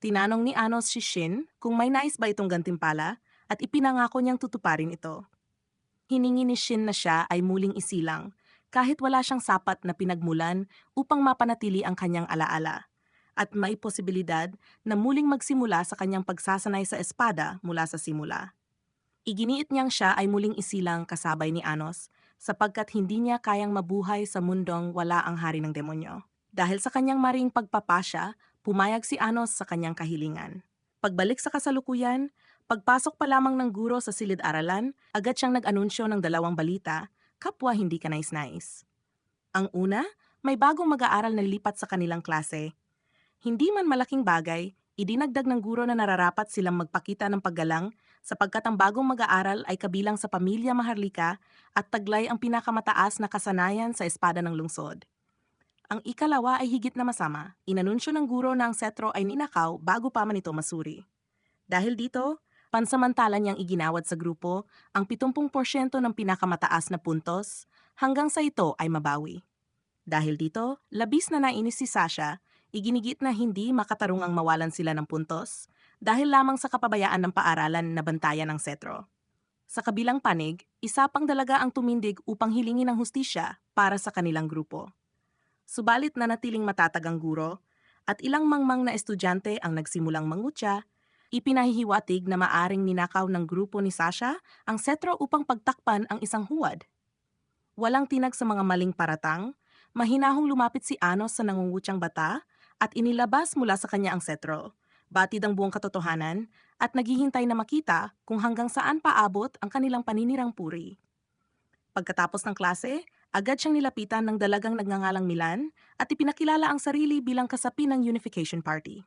Tinanong ni Anos si Shin kung may nais ba itong gantimpala at ipinangako niyang tutuparin ito. Hiningi ni Shin na siya ay muling isilang kahit wala siyang sapat na pinagmulan upang mapanatili ang kanyang alaala at may posibilidad na muling magsimula sa kanyang pagsasanay sa espada mula sa simula. Iginiit niyang siya ay muling isilang kasabay ni Anos sapagkat hindi niya kayang mabuhay sa mundong wala ang hari ng demonyo. Dahil sa kanyang maring pagpapasya, pumayag si Anos sa kanyang kahilingan. Pagbalik sa kasalukuyan, pagpasok pa lamang ng guro sa silid-aralan, agad siyang nag-anunsyo ng dalawang balita, kapwa hindi kanais-nais. Ang una, may bagong mag-aaral na lipat sa kanilang klase. Hindi man malaking bagay, idinagdag ng guro na nararapat silang magpakita ng paggalang sapagkat ang bagong mag-aaral ay kabilang sa pamilya maharlika at taglay ang pinakamataas na kasanayan sa espada ng lungsod. Ang ikalawa ay higit na masama. Inanunsyo ng guro na ang setro ay ninakaw bago pa man ito masuri. Dahil dito, pansamantala niyang iginawad sa grupo ang 70% ng pinakamataas na puntos hanggang sa ito ay mabawi. Dahil dito, labis na nainis si Sasha, iginigit na hindi makatarungang mawalan sila ng puntos dahil lamang sa kapabayaan ng paaralan na bantayan ng setro. Sa kabilang panig, isa pang dalaga ang tumindig upang hilingin ng hustisya para sa kanilang grupo. Subalit nanatiling matatag ang guro at ilang mangmang na estudyante ang nagsimulang mangutya, ipinahihiwatig na maaring ninakaw ng grupo ni Sasha ang setro upang pagtakpan ang isang huwad. Walang tinag sa mga maling paratang, mahinahong lumapit si Anos sa nangungutyang bata at inilabas mula sa kanya ang setro, batid ang buong katotohanan at naghihintay na makita kung hanggang saan paabot ang kanilang paninirang puri. Pagkatapos ng klase, agad siyang nilapitan ng dalagang nagngangalang Milan at ipinakilala ang sarili bilang kasapi ng Unification Party.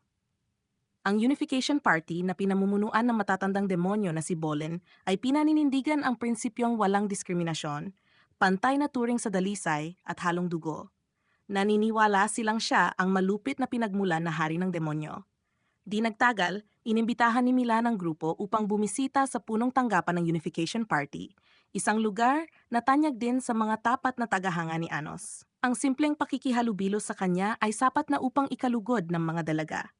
Ang Unification Party na pinamumunuan ng matatandang demonyo na si Bolen ay pinaninindigan ang prinsipyong walang diskriminasyon, pantay na turing sa dalisay at halong dugo. Naniniwala silang siya ang malupit na pinagmulan na hari ng demonyo. Di nagtagal, inimbitahan ni Milan ang grupo upang bumisita sa punong tanggapan ng Unification Party, isang lugar na tanyag din sa mga tapat na tagahanga ni Anos. Ang simpleng pakikihalubilo sa kanya ay sapat na upang ikalugod ng mga dalaga.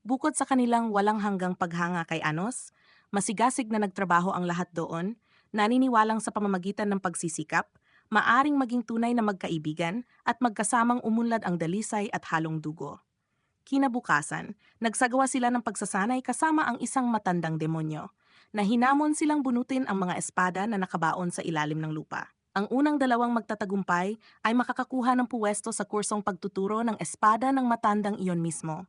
Bukod sa kanilang walang hanggang paghanga kay Anos, masigasig na nagtrabaho ang lahat doon, naniniwalang sa pamamagitan ng pagsisikap, maaring maging tunay na magkaibigan at magkasamang umunlad ang dalisay at halong dugo. Kinabukasan, nagsagawa sila ng pagsasanay kasama ang isang matandang demonyo, na hinamon silang bunutin ang mga espada na nakabaon sa ilalim ng lupa. Ang unang dalawang magtatagumpay ay makakakuha ng puwesto sa kursong pagtuturo ng espada ng matandang iyon mismo.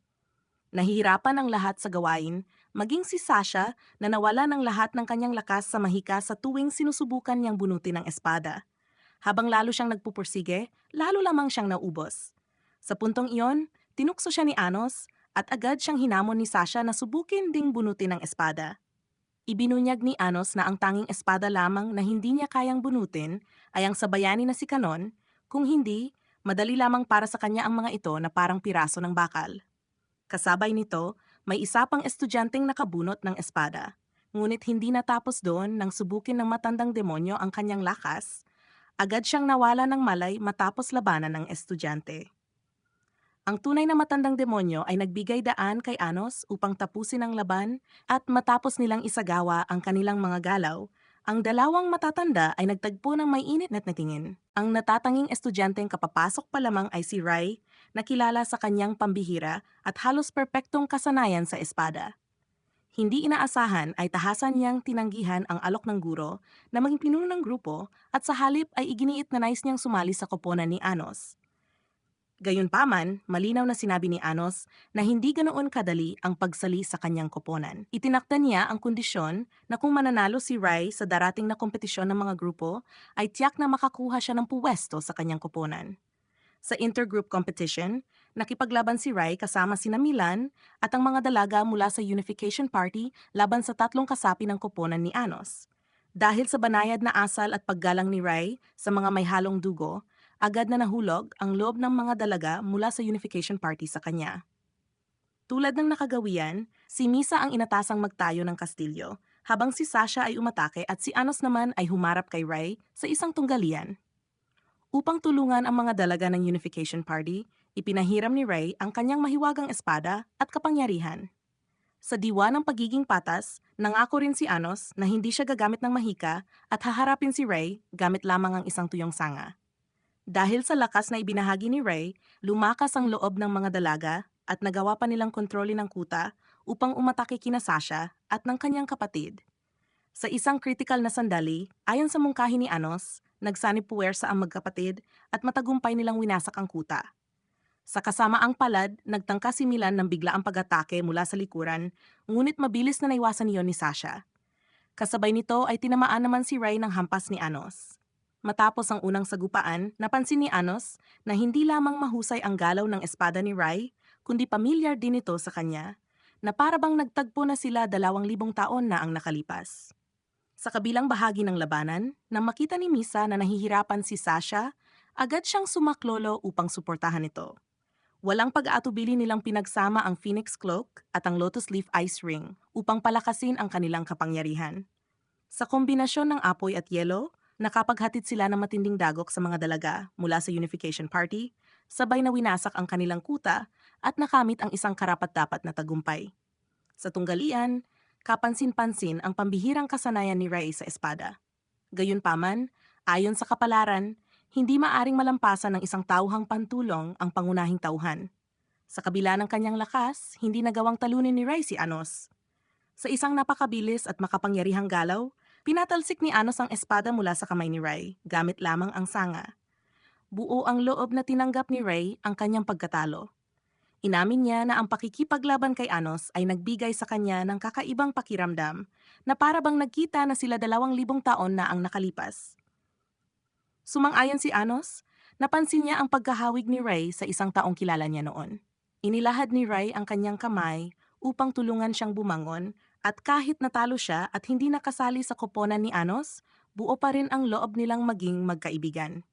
Nahihirapan ang lahat sa gawain, maging si Sasha na nawala ng lahat ng kanyang lakas sa mahika sa tuwing sinusubukan niyang bunutin ang espada. Habang lalo siyang nagpupursige, lalo lamang siyang naubos. Sa puntong iyon, tinukso siya ni Anos at agad siyang hinamon ni Sasha na subukin ding bunutin ang espada. Ibinunyag ni Anos na ang tanging espada lamang na hindi niya kayang bunutin ay ang sa bayani na si Kanon, kung hindi, madali lamang para sa kanya ang mga ito na parang piraso ng bakal. Kasabay nito, may isa pang estudyanteng nakabunot ng espada. Ngunit hindi natapos doon nang subukin ng matandang demonyo ang kanyang lakas. Agad siyang nawala ng malay matapos labanan ng estudyante. Ang tunay na matandang demonyo ay nagbigay daan kay Anos upang tapusin ang laban at matapos nilang isagawa ang kanilang mga galaw, ang dalawang matatanda ay nagtagpo ng may init na tingin. Ang natatanging estudyanteng kapapasok pa lamang ay si Rai, na kilala sa kanyang pambihira at halos perpektong kasanayan sa espada. Hindi inaasahan ay tahasan niyang tinanggihan ang alok ng guro na maging pinuno ng grupo at sa halip ay iginiit na nais niyang sumali sa koponan ni Anos. Gayunpaman, malinaw na sinabi ni Anos na hindi ganoon kadali ang pagsali sa kanyang koponan. Itinakda niya ang kondisyon na kung mananalo si Rai sa darating na kompetisyon ng mga grupo, ay tiyak na makakuha siya ng puwesto sa kanyang koponan. Sa intergroup competition, nakipaglaban si Rai kasama sina Milan at ang mga dalaga mula sa Unification Party laban sa tatlong kasapi ng koponan ni Anos. Dahil sa banayad na asal at paggalang ni Rai sa mga may halong dugo, agad na nahulog ang loob ng mga dalaga mula sa Unification Party sa kanya. Tulad ng nakagawian, si Misa ang inatasang magtayo ng kastilyo, habang si Sasha ay umatake at si Anos naman ay humarap kay Rai sa isang tunggalian. Upang tulungan ang mga dalaga ng Unification Party, ipinahiram ni Ray ang kanyang mahiwagang espada at kapangyarihan. Sa diwa ng pagiging patas, nangako rin si Anos na hindi siya gagamit ng mahika at haharapin si Ray gamit lamang ang isang tuyong sanga. Dahil sa lakas na ibinahagi ni Ray, lumakas ang loob ng mga dalaga at nagawa pa nilang kontrolin ang kuta upang umatake kina Sasha at ng kanyang kapatid. Sa isang kritikal na sandali, ayon sa mungkahi ni Anos, nagsanib puwersa ang magkapatid at matagumpay nilang winasak ang kuta. Sa kasamaang palad, nagtangka si Milan ng biglaang pag-atake mula sa likuran, ngunit mabilis na naiwasan iyon ni Sasha. Kasabay nito ay tinamaan naman si Ray ng hampas ni Anos. Matapos ang unang sagupaan, napansin ni Anos na hindi lamang mahusay ang galaw ng espada ni Ray, kundi pamilyar din ito sa kanya, na para bang nagtagpo na sila 2,000 taon na ang nakalipas. Sa kabilang bahagi ng labanan, nang makita ni Misa na nahihirapan si Sasha, agad siyang sumaklolo upang suportahan ito. Walang pag-aatubili nilang pinagsama ang Phoenix Cloak at ang Lotus Leaf Ice Ring upang palakasin ang kanilang kapangyarihan. Sa kombinasyon ng apoy at yelo, nakapaghatid sila ng matinding dagok sa mga dalaga mula sa Unification Party, sabay na winasak ang kanilang kuta at nakamit ang isang karapat-dapat na tagumpay. Sa tunggalian, kapansin-pansin ang pambihirang kasanayan ni Ray sa espada. Gayunpaman, ayon sa kapalaran, hindi maaring malampasan ng isang tauhang pantulong ang pangunahing tauhan. Sa kabila ng kanyang lakas, hindi nagawang talunin ni Ray si Anos. Sa isang napakabilis at makapangyarihang galaw, pinatalsik ni Anos ang espada mula sa kamay ni Ray, gamit lamang ang sanga. Buo ang loob na tinanggap ni Ray ang kanyang pagkatalo. Inamin niya na ang pakikipaglaban kay Anos ay nagbigay sa kanya ng kakaibang pakiramdam na para bang nagkita na sila 2,000 taon na ang nakalipas. Sumang-ayon si Anos, napansin niya ang pagkahawig ni Ray sa isang taong kilala niya noon. Inilahad ni Ray ang kanyang kamay upang tulungan siyang bumangon at kahit natalo siya at hindi nakasali sa koponan ni Anos, buo pa rin ang loob nilang maging magkaibigan.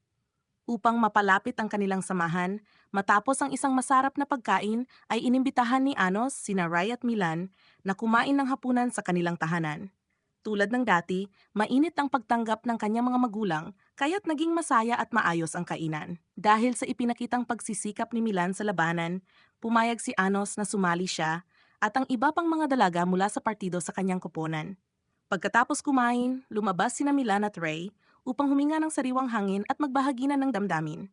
Upang mapalapit ang kanilang samahan, matapos ang isang masarap na pagkain ay inimbitahan ni Anos sina Ray at Milan na kumain ng hapunan sa kanilang tahanan. Tulad ng dati, mainit ang pagtanggap ng kanyang mga magulang kaya't naging masaya at maayos ang kainan. Dahil sa ipinakitang pagsisikap ni Milan sa labanan, pumayag si Anos na sumali siya at ang iba pang mga dalaga mula sa partido sa kanyang koponan. Pagkatapos kumain, lumabas sina Milan at Ray upang huminga ng sariwang hangin at magbahaginan ng damdamin.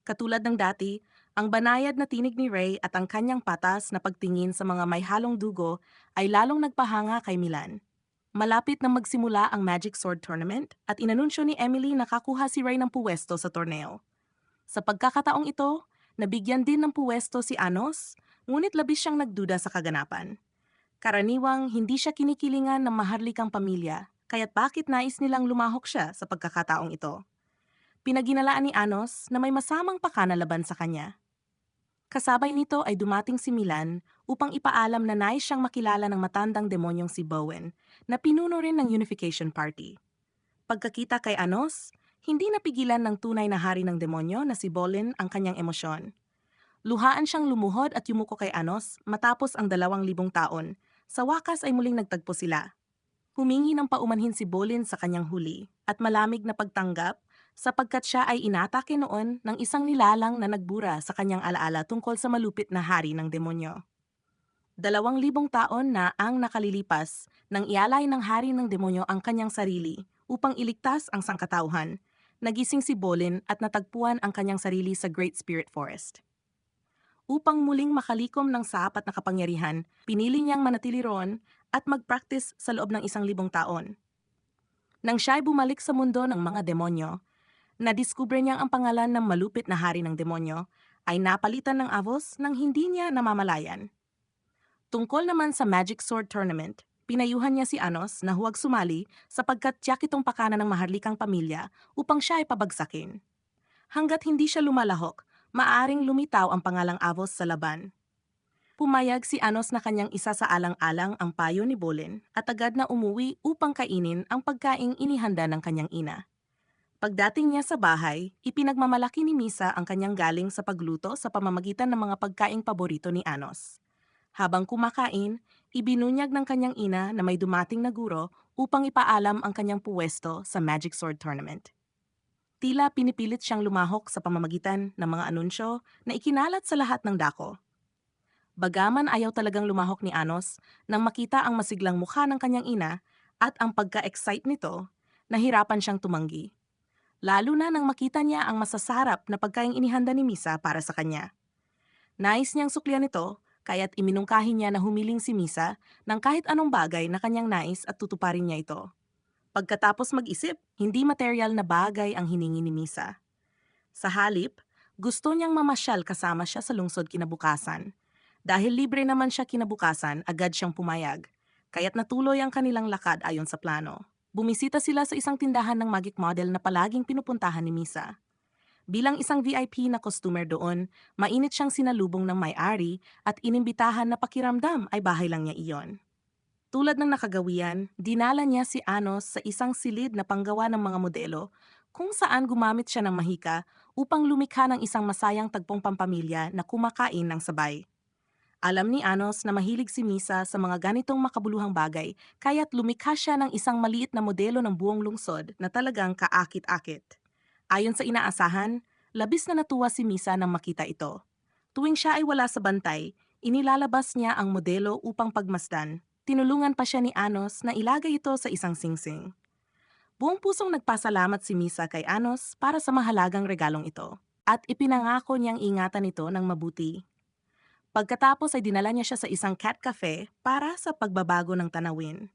Katulad ng dati, ang banayad na tinig ni Ray at ang kanyang patas na pagtingin sa mga may halong dugo ay lalong nagpahanga kay Milan. Malapit na magsimula ang Magic Sword Tournament at inanunsyo ni Emily na kakuha si Ray ng puwesto sa torneo. Sa pagkakataong ito, nabigyan din ng puwesto si Anos, ngunit labis siyang nagduda sa kaganapan. Karaniwang hindi siya kinikilingan ng maharlikang pamilya, kaya't bakit nais nilang lumahok siya sa pagkakataong ito. Pinaginalaan ni Anos na may masamang pakana laban sa kanya. Kasabay nito ay dumating si Milan upang ipaalam na nais siyang makilala ng matandang demonyong si Bowen na pinuno rin ng Unification Party. Pagkakita kay Anos, hindi napigilan ng tunay na hari ng demonyo na si Bolin ang kanyang emosyon. Luhaan siyang lumuhod at yumuko kay Anos matapos ang 2,000 taon. Sa wakas ay muling nagtagpo sila. Humingi ng paumanhin si Bolin sa kanyang huli at malamig na pagtanggap sapagkat siya ay inatake noon ng isang nilalang na nagbura sa kanyang alaala tungkol sa malupit na hari ng demonyo. 2,000 taon na ang nakalilipas nang ialay ng hari ng demonyo ang kanyang sarili upang iligtas ang sangkatauhan. Nagising si Bolin at natagpuan ang kanyang sarili sa Great Spirit Forest. Upang muling makalikom ng sapat na kapangyarihan, pinili niyang manatili roon at mag-practice sa loob ng 1,000 taon. Nang siya ay bumalik sa mundo ng mga demonyo, nadiskubre niyang ang pangalan ng malupit na hari ng demonyo ay napalitan ng Avos nang hindi niya namamalayan. Tungkol naman sa Magic Sword Tournament, pinayuhan niya si Anos na huwag sumali sapagkat tiyak itong pakana ng maharlikang pamilya upang siya ay pabagsakin. Hanggat hindi siya lumalahok, maaaring lumitaw ang pangalang Avos sa laban. Pumayag si Anos na kanyang isa sa alang-alang ang payo ni Bolin at agad na umuwi upang kainin ang pagkaing inihanda ng kanyang ina. Pagdating niya sa bahay, ipinagmamalaki ni Misa ang kanyang galing sa pagluto sa pamamagitan ng mga pagkaing paborito ni Anos. Habang kumakain, ibinunyag ng kanyang ina na may dumating na guro upang ipaalam ang kanyang puwesto sa Magic Sword Tournament. Tila pinipilit siyang lumahok sa pamamagitan ng mga anunsyo na ikinalat sa lahat ng dako. Bagaman ayaw talagang lumahok ni Anos nang makita ang masiglang mukha ng kanyang ina at ang pagka-excite nito, nahirapan siyang tumanggi. Lalo na nang makita niya ang masasarap na pagkaing inihanda ni Misa para sa kanya. Nais niyang suklian ito, kaya't iminungkahi niya na humiling si Misa ng kahit anong bagay na kanyang nais at tutuparin niya ito. Pagkatapos mag-isip, hindi material na bagay ang hiningi ni Misa. Sa halip, gusto niyang mamasyal kasama siya sa lungsod kinabukasan. Dahil libre naman siya kinabukasan, agad siyang pumayag. Kaya't natuloy ang kanilang lakad ayon sa plano. Bumisita sila sa isang tindahan ng magic model na palaging pinupuntahan ni Misa. Bilang isang VIP na customer doon, mainit siyang sinalubong ng may-ari at inimbitahan na pakiramdam ay bahay lang niya iyon. Tulad ng nakagawian, dinala niya si Anos sa isang silid na panggawa ng mga modelo kung saan gumamit siya ng mahika upang lumikha ng isang masayang tagpong pampamilya na kumakain ng sabay. Alam ni Anos na mahilig si Misa sa mga ganitong makabuluhang bagay kaya't lumikha siya ng isang maliit na modelo ng buong lungsod na talagang kaakit-akit. Ayon sa inaasahan, labis na natuwa si Misa nang makita ito. Tuwing siya ay wala sa bantay, inilalabas niya ang modelo upang pagmasdan. Tinulungan pa siya ni Anos na ilagay ito sa isang singsing. Buong pusong nagpasalamat si Misa kay Anos para sa mahalagang regalong ito at ipinangako niyang ingatan ito ng mabuti. Pagkatapos ay dinala niya siya sa isang cat cafe para sa pagbabago ng tanawin.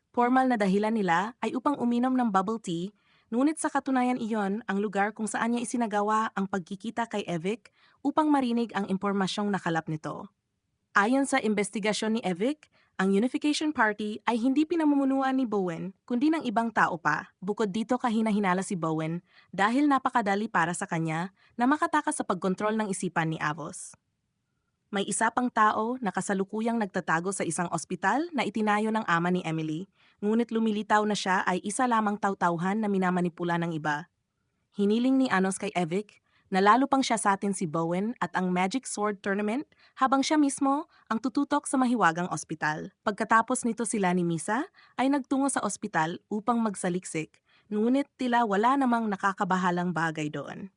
Formal na dahilan nila ay upang uminom ng bubble tea, ngunit sa katunayan iyon ang lugar kung saan niya isinagawa ang pagkikita kay Evic upang marinig ang impormasyong nakalap nito. Ayon sa investigasyon ni Evic, ang Unification Party ay hindi pinamumunuan ni Bowen kundi ng ibang tao pa. Bukod dito kahina-hinala si Bowen dahil napakadali para sa kanya na makatakas sa pagkontrol ng isipan ni Avos. May isa pang tao na kasalukuyang nagtatago sa isang ospital na itinayo ng ama ni Emily, ngunit lumilitaw na siya ay isa lamang taw-tauhan na minamanipula ng iba. Hiniling ni Anos kay Evic na lalo pang siya sa atin si Bowen at ang Magic Sword Tournament habang siya mismo ang tututok sa mahiwagang ospital. Pagkatapos nito sila ni Misa ay nagtungo sa ospital upang magsaliksik, ngunit tila wala namang nakakabahalang bagay doon.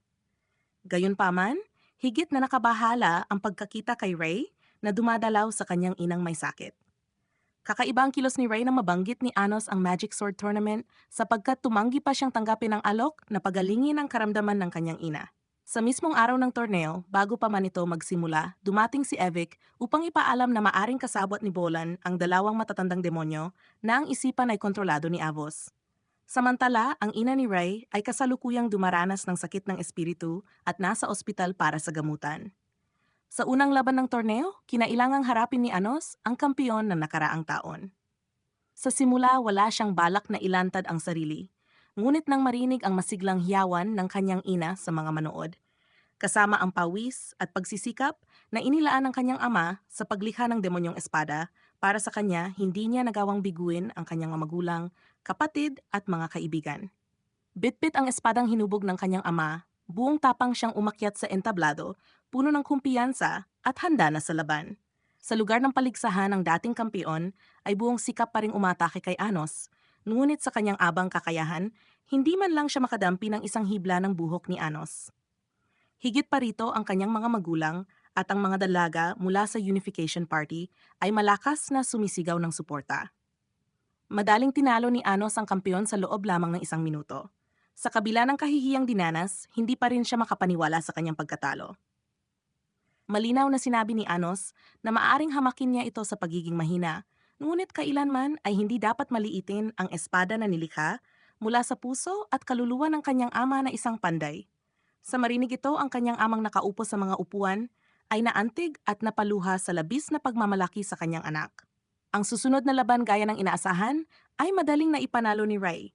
Gayunpaman, higit na nakabahala ang pagkakita kay Ray na dumadalaw sa kanyang inang may sakit. Kakaiba ang kilos ni Ray na mabanggit ni Anos ang Magic Sword Tournament sapagkat tumanggi pa siyang tanggapin ang alok na pagalingin ang karamdaman ng kanyang ina. Sa mismong araw ng torneo, bago pa man ito magsimula, dumating si Evic upang ipaalam na maaring kasabwat ni Bolan ang dalawang matatandang demonyo na ang isipan ay kontrolado ni Avos. Samantala, ang ina ni Ray ay kasalukuyang dumaranas ng sakit ng espiritu at nasa ospital para sa gamutan. Sa unang laban ng torneo, kinailangang harapin ni Anos ang kampiyon ng nakaraang taon. Sa simula, wala siyang balak na ilantad ang sarili. Ngunit nang marinig ang masiglang hiyawan ng kanyang ina sa mga manood, kasama ang pawis at pagsisikap na inilaan ng kanyang ama sa paglikha ng demonyong espada, para sa kanya hindi niya nagawang biguin ang kanyang mga magulang, kapatid at mga kaibigan. Bitbit ang espadang hinubog ng kanyang ama, buong tapang siyang umakyat sa entablado, puno ng kumpiyansa at handa na sa laban. Sa lugar ng paligsahan ng dating kampiyon ay buong sikap pa ring umatake kay Anos, ngunit sa kanyang abang kakayahan, hindi man lang siya makadampi ng isang hibla ng buhok ni Anos. Higit pa rito ang kanyang mga magulang at ang mga dalaga mula sa Unification Party ay malakas na sumisigaw ng suporta. Madaling tinalo ni Anos ang kampiyon sa loob lamang ng isang minuto. Sa kabila ng kahihiyang dinanas, hindi pa rin siya makapaniwala sa kanyang pagkatalo. Malinaw na sinabi ni Anos na maaaring hamakin niya ito sa pagiging mahina, ngunit kailanman ay hindi dapat maliitin ang espada na nilikha mula sa puso at kaluluwa ng kanyang ama na isang panday. Sa marinig ito, ang kanyang amang nakaupo sa mga upuan ay naantig at napaluha sa labis na pagmamalaki sa kanyang anak. Ang susunod na laban gaya ng inaasahan ay madaling naipanalo ni Ray.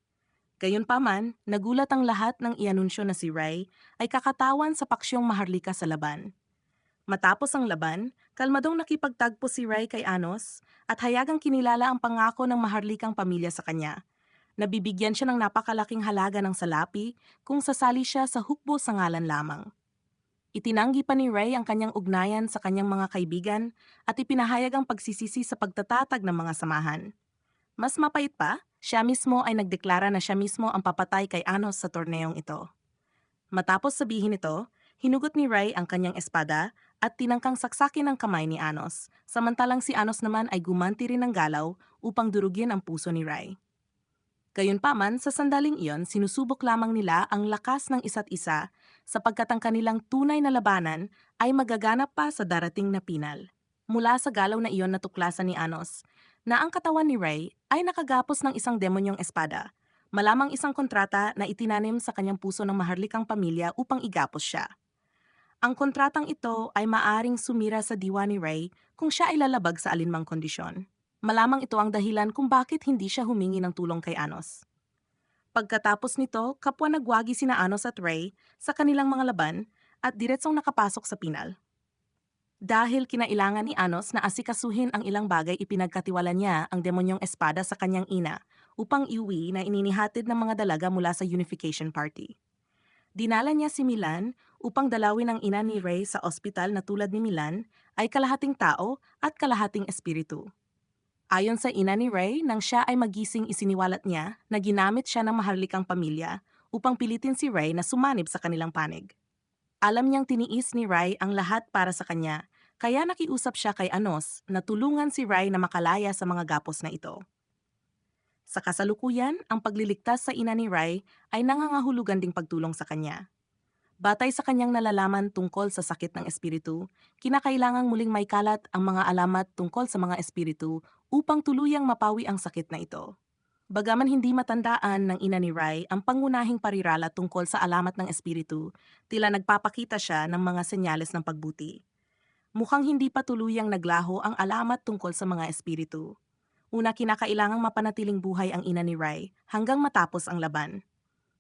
Gayunpaman, nagulat ang lahat ng ianunsyo na si Ray ay kakatawan sa paksyong maharlika sa laban. Matapos ang laban, kalmadong nakipagtagpo si Ray kay Anos at hayagang kinilala ang pangako ng maharlikang pamilya sa kanya. Nabibigyan siya ng napakalaking halaga ng salapi kung sasali siya sa hukbo sa ngalan lamang. Itinanggi pa ni Ray ang kanyang ugnayan sa kanyang mga kaibigan at ipinahayag ang pagsisisi sa pagtatatag ng mga samahan. Mas mapait pa, siya mismo ay nagdeklara na siya mismo ang papatay kay Anos sa torneong ito. Matapos sabihin ito, hinugot ni Ray ang kanyang espada at tinangkang saksakin ang kamay ni Anos, samantalang si Anos naman ay gumanti rin ng galaw upang durugin ang puso ni Ray. Gayunpaman, sa sandaling iyon, sinusubok lamang nila ang lakas ng isa't isa sapagkat ang kanilang tunay na labanan ay magaganap pa sa darating na pinal. Mula sa galaw na iyon natuklasan ni Anos na ang katawan ni Ray ay nakagapos ng isang demonyong espada, malamang isang kontrata na itinanim sa kanyang puso ng maharlikang pamilya upang igapos siya. Ang kontratang ito ay maaring sumira sa diwa ni Ray kung siya ay lalabag sa alinmang kondisyon. Malamang ito ang dahilan kung bakit hindi siya humingi ng tulong kay Anos. Pagkatapos nito, kapwa nagwagi sina Anos at Ray sa kanilang mga laban at diretsong nakapasok sa pinal. Dahil kinailangan ni Anos na asikasuhin ang ilang bagay, ipinagkatiwala niya ang demonyong espada sa kanyang ina upang iuwi na ininihatid ng mga dalaga mula sa unification party. Dinala niya si Milan upang dalawin ang ina ni Ray sa ospital na tulad ni Milan ay kalahating tao at kalahating espiritu. Ayon sa ina ni Ray, nang siya ay magising isiniwalat niya na ginamit siya ng maharlikang pamilya upang pilitin si Ray na sumanib sa kanilang panig. Alam niyang tiniis ni Ray ang lahat para sa kanya, kaya nakiusap siya kay Anos na tulungan si Ray na makalaya sa mga gapos na ito. Sa kasalukuyan, ang pagliligtas sa ina ni Ray ay nangangahulugan ding pagtulong sa kanya. Batay sa kanyang nalalaman tungkol sa sakit ng espiritu, kinakailangang muling may kalat ang mga alamat tungkol sa mga espiritu upang tuluyang mapawi ang sakit na ito. Bagaman hindi matandaan ng ina ni Ray ang pangunahing parirala tungkol sa alamat ng espiritu, tila nagpapakita siya ng mga senyales ng pagbuti. Mukhang hindi pa tuluyang naglaho ang alamat tungkol sa mga espiritu. Una, kinakailangang mapanatiling buhay ang ina ni Ray hanggang matapos ang laban.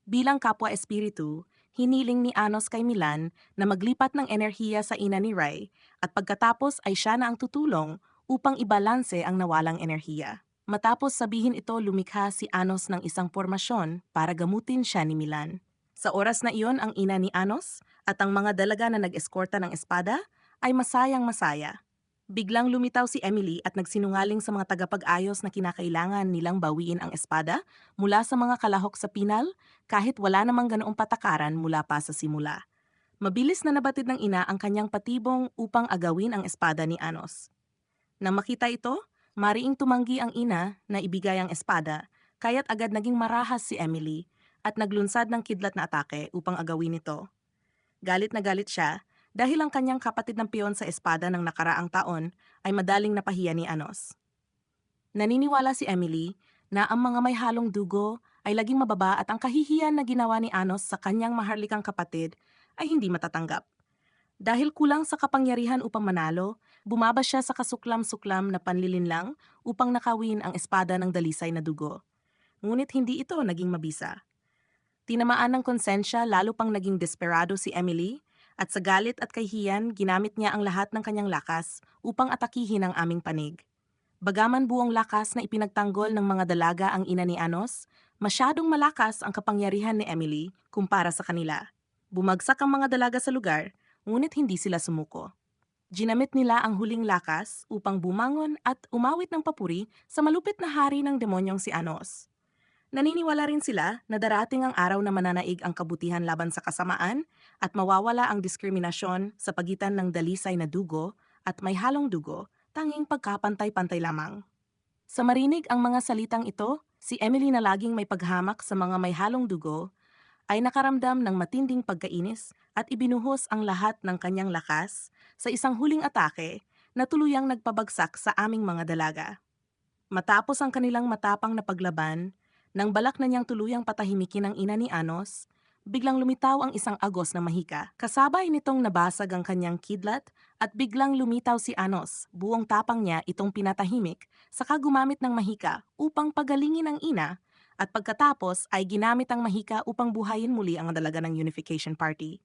Bilang kapwa espiritu, hiniling ni Anos kay Milan na maglipat ng enerhiya sa ina ni Ray at pagkatapos ay siya na ang tutulong upang ibalanse ang nawalang enerhiya. Matapos sabihin ito, lumikha si Anos ng isang formasyon para gamutin siya ni Milan. Sa oras na iyon, ang ina ni Anos at ang mga dalaga na nag-eskorta ng espada ay masayang-masaya. Biglang lumitaw si Emily at nagsinungaling sa mga tagapag-ayos na kinakailangan nilang bawiin ang espada mula sa mga kalahok sa pinal kahit wala namang ganoong patakaran mula pa sa simula. Mabilis na nabatid ng ina ang kanyang patibong upang agawin ang espada ni Anos. Nang makita ito, mariing tumanggi ang ina na ibigay ang espada, kaya't agad naging marahas si Emily at naglunsad ng kidlat na atake upang agawin ito. Galit na galit siya dahil ang kanyang kapatid ng piyon sa espada ng nakaraang taon ay madaling napahiya ni Anos. Naniniwala si Emily na ang mga may halong dugo ay laging mababa at ang kahihiyan na ginawa ni Anos sa kanyang maharlikang kapatid ay hindi matatanggap. Dahil kulang sa kapangyarihan upang manalo, bumaba siya sa kasuklam-suklam na panlilinlang upang nakawin ang espada ng dalisay na dugo. Ngunit hindi ito naging mabisa. Tinamaan ng konsensya, lalo pang naging desperado si Emily at sa galit at kahihiyan ginamit niya ang lahat ng kanyang lakas upang atakihin ang aming panig. Bagaman buong lakas na ipinagtanggol ng mga dalaga ang ina ni Anos, masyadong malakas ang kapangyarihan ni Emily kumpara sa kanila. Bumagsak ang mga dalaga sa lugar, ngunit hindi sila sumuko. Ginamit nila ang huling lakas upang bumangon at umawit ng papuri sa malupit na hari ng demonyong si Anos. Naniniwala rin sila na darating ang araw na mananaig ang kabutihan laban sa kasamaan at mawawala ang diskriminasyon sa pagitan ng dalisay na dugo at may halong dugo, tanging pagkapantay-pantay lamang. Sa marinig ang mga salitang ito, si Emily na laging may paghamak sa mga may halong dugo ay nakaramdam ng matinding pagkainis at ibinuhos ang lahat ng kanyang lakas sa isang huling atake na tuluyang nagpabagsak sa aming mga dalaga. Matapos ang kanilang matapang na paglaban, nang balak na niyang tuluyang patahimikin ang ina ni Anos, biglang lumitaw ang isang agos na mahika. Kasabay nitong nabasag ang kanyang kidlat at biglang lumitaw si Anos. Buong tapang niya itong pinatahimik, saka gumamit ng mahika upang pagalingin ang ina at pagkatapos ay ginamit ang mahika upang buhayin muli ang dalaga ng unification party.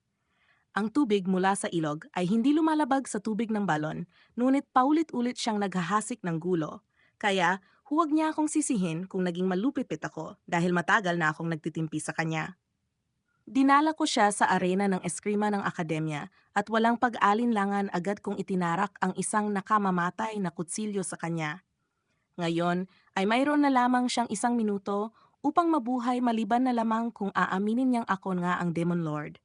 Ang tubig mula sa ilog ay hindi lumalabag sa tubig ng balon, ngunit paulit-ulit siyang naghahasik ng gulo. Kaya, huwag niya akong sisihin kung naging malupit ako dahil matagal na akong nagtitimpi sa kanya. Dinala ko siya sa arena ng eskrima ng akademya at walang pag-alinlangan agad kong itinarak ang isang nakamamatay na kutsilyo sa kanya. Ngayon ay mayroon na lamang siyang 1 minuto upang mabuhay maliban na lamang kung aaminin niyang ako nga ang Demon Lord.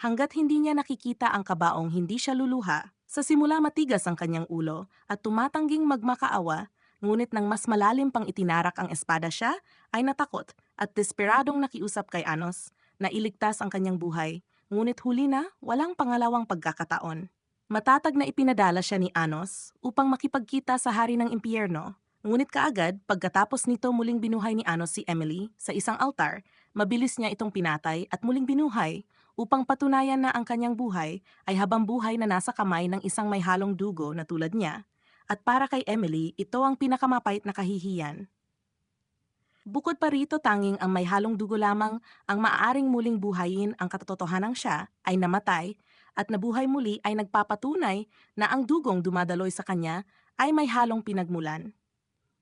Hanggat hindi niya nakikita ang kabaong hindi siya luluha, sa simula matigas ang kanyang ulo at tumatangging magmakaawa, ngunit nang mas malalim pang itinarak ang espada siya, ay natakot at desperadong nakiusap kay Anos na iligtas ang kanyang buhay, ngunit huli na walang pangalawang pagkakataon. Matatag na ipinadala siya ni Anos upang makipagkita sa hari ng impyerno, ngunit kaagad pagkatapos nito muling binuhay ni Anos si Emily sa isang altar, mabilis niya itong pinatay at muling binuhay upang patunayan na ang kanyang buhay ay habang-buhay na nasa kamay ng isang may halong dugo na tulad niya. At para kay Emily, ito ang pinakamapait na kahihiyan. Bukod pa rito, tanging ang may halong dugo lamang ang maaaring muling buhayin ang katotohanang siya ay namatay at nabuhay muli ay nagpapatunay na ang dugong dumadaloy sa kanya ay may halong pinagmulan.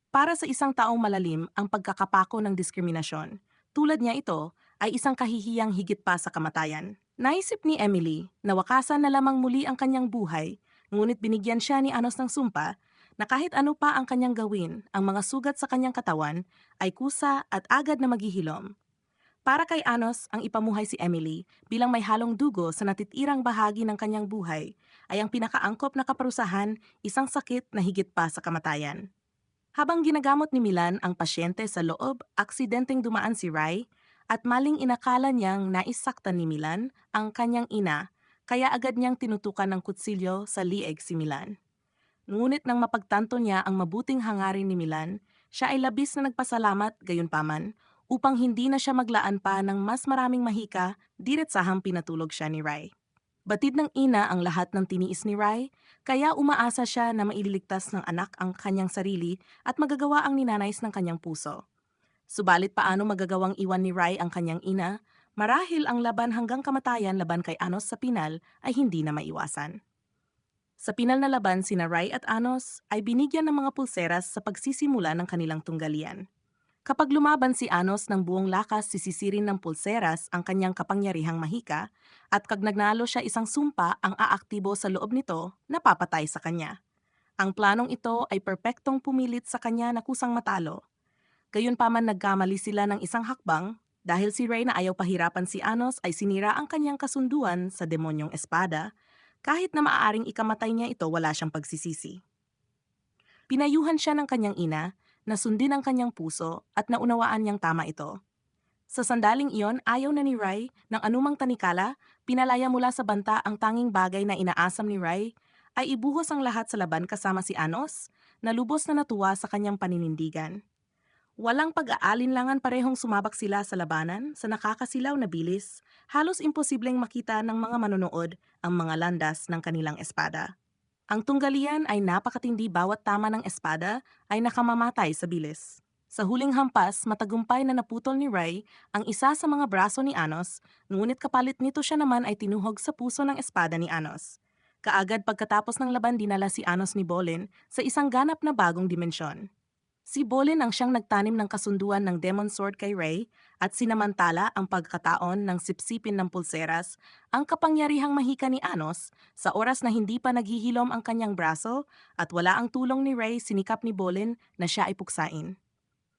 Para sa isang taong malalim ang pagkakapako ng diskriminasyon, tulad niya ito ay isang kahihiyang higit pa sa kamatayan. Naisip ni Emily na wakasan na lamang muli ang kanyang buhay, ngunit binigyan siya ni Anos ng sumpa na kahit ano pa ang kanyang gawin, ang mga sugat sa kanyang katawan ay kusa at agad na maghihilom. Para kay Anos, ang ipamuhay si Emily bilang may halong dugo sa natitirang bahagi ng kanyang buhay ay ang pinakaangkop na kaparusahan, isang sakit na higit pa sa kamatayan. Habang ginagamot ni Milan ang pasyente sa loob, aksidenteng dumaan si Rai at maling inakala niyang naisaktan ni Milan ang kanyang ina, kaya agad niyang tinutukan ng kutsilyo sa lieg si Milan. Ngunit nang mapagtanto niya ang mabuting hangarin ni Milan, siya ay labis na nagpasalamat gayunpaman upang hindi na siya maglaan pa ng mas maraming mahika, diretsahang pinatulog siya ni Rai. Batid ng ina ang lahat ng tiniis ni Rai, kaya umaasa siya na maililigtas ng anak ang kanyang sarili at magagawa ang ninanais ng kanyang puso. Subalit paano magagawang iwan ni Rai ang kanyang ina, marahil ang laban hanggang kamatayan laban kay Anos sa Pinal ay hindi na maiwasan. Sa Pinal na laban sina Rai at Anos ay binigyan ng mga pulseras sa pagsisimula ng kanilang tunggalian. Kapag lumaban si Anos ng buong lakas, sisisirin ng pulseras ang kanyang kapangyarihang mahika at kag nagnalo siya isang sumpa ang aaktibo sa loob nito na papatay sa kanya. Ang planong ito ay perpektong pumilit sa kanya na kusang matalo. Gayunpaman nagkamali sila ng isang hakbang dahil si Ray na ayaw pahirapan si Anos ay sinira ang kanyang kasunduan sa demonyong espada, kahit na maaaring ikamatay niya ito wala siyang pagsisisi. Pinayuhan siya ng kanyang ina na sundin ang kanyang puso at naunawaan niyang tama ito. Sa sandaling iyon, ayaw na ni Rai ng anumang tanikala, pinalaya mula sa banta ang tanging bagay na inaasam ni Rai ay ibuhos ang lahat sa laban kasama si Anos, na lubos na natuwa sa kanyang paninindigan. Walang pag-aalinlangan, parehong sumabak sila sa labanan sa nakakasilaw na bilis, halos imposibleng makita ng mga manonood ang mga landas ng kanilang espada. Ang tunggalian ay napakatindi, bawat tama ng espada ay nakamamatay sa bilis. Sa huling hampas, matagumpay na naputol ni Rai ang isa sa mga braso ni Anos, ngunit kapalit nito siya naman ay tinuhog sa puso ng espada ni Anos. Kaagad pagkatapos ng laban, dinala si Anos ni Bolin sa isang ganap na bagong dimensyon. Si Bolin ang siyang nagtanim ng kasunduan ng Demon Sword kay Ray at sinamantala ang pagkataon ng sipsipin ng pulseras ang kapangyarihang mahika ni Anos sa oras na hindi pa naghihilom ang kanyang braso at wala ang tulong ni Ray, sinikap ni Bolin na siya ay puksain.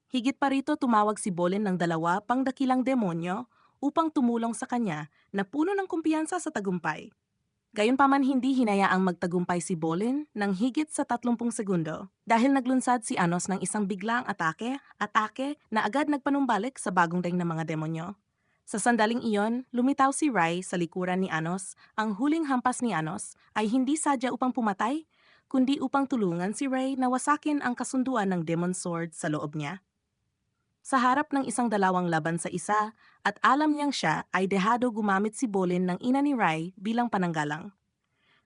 Higit pa rito, tumawag si Bolin ng dalawa pang dakilang demonyo upang tumulong sa kanya na puno ng kumpiyansa sa tagumpay. Gayunpaman hindi hinayaang magtagumpay si Bolin ng higit sa 30 segundo dahil naglunsad si Anos ng isang biglaang atake na agad nagpanumbalik sa bagong daing ng mga demonyo. Sa sandaling iyon, lumitaw si Rai sa likuran ni Anos. Ang huling hampas ni Anos ay hindi sadya upang pumatay, kundi upang tulungan si Rai na wasakin ang kasunduan ng Demon Sword sa loob niya. Sa harap ng isang dalawang laban sa isa at alam niyang siya ay dehado, gumamit si Bolin ng ina ni Rai bilang pananggalang.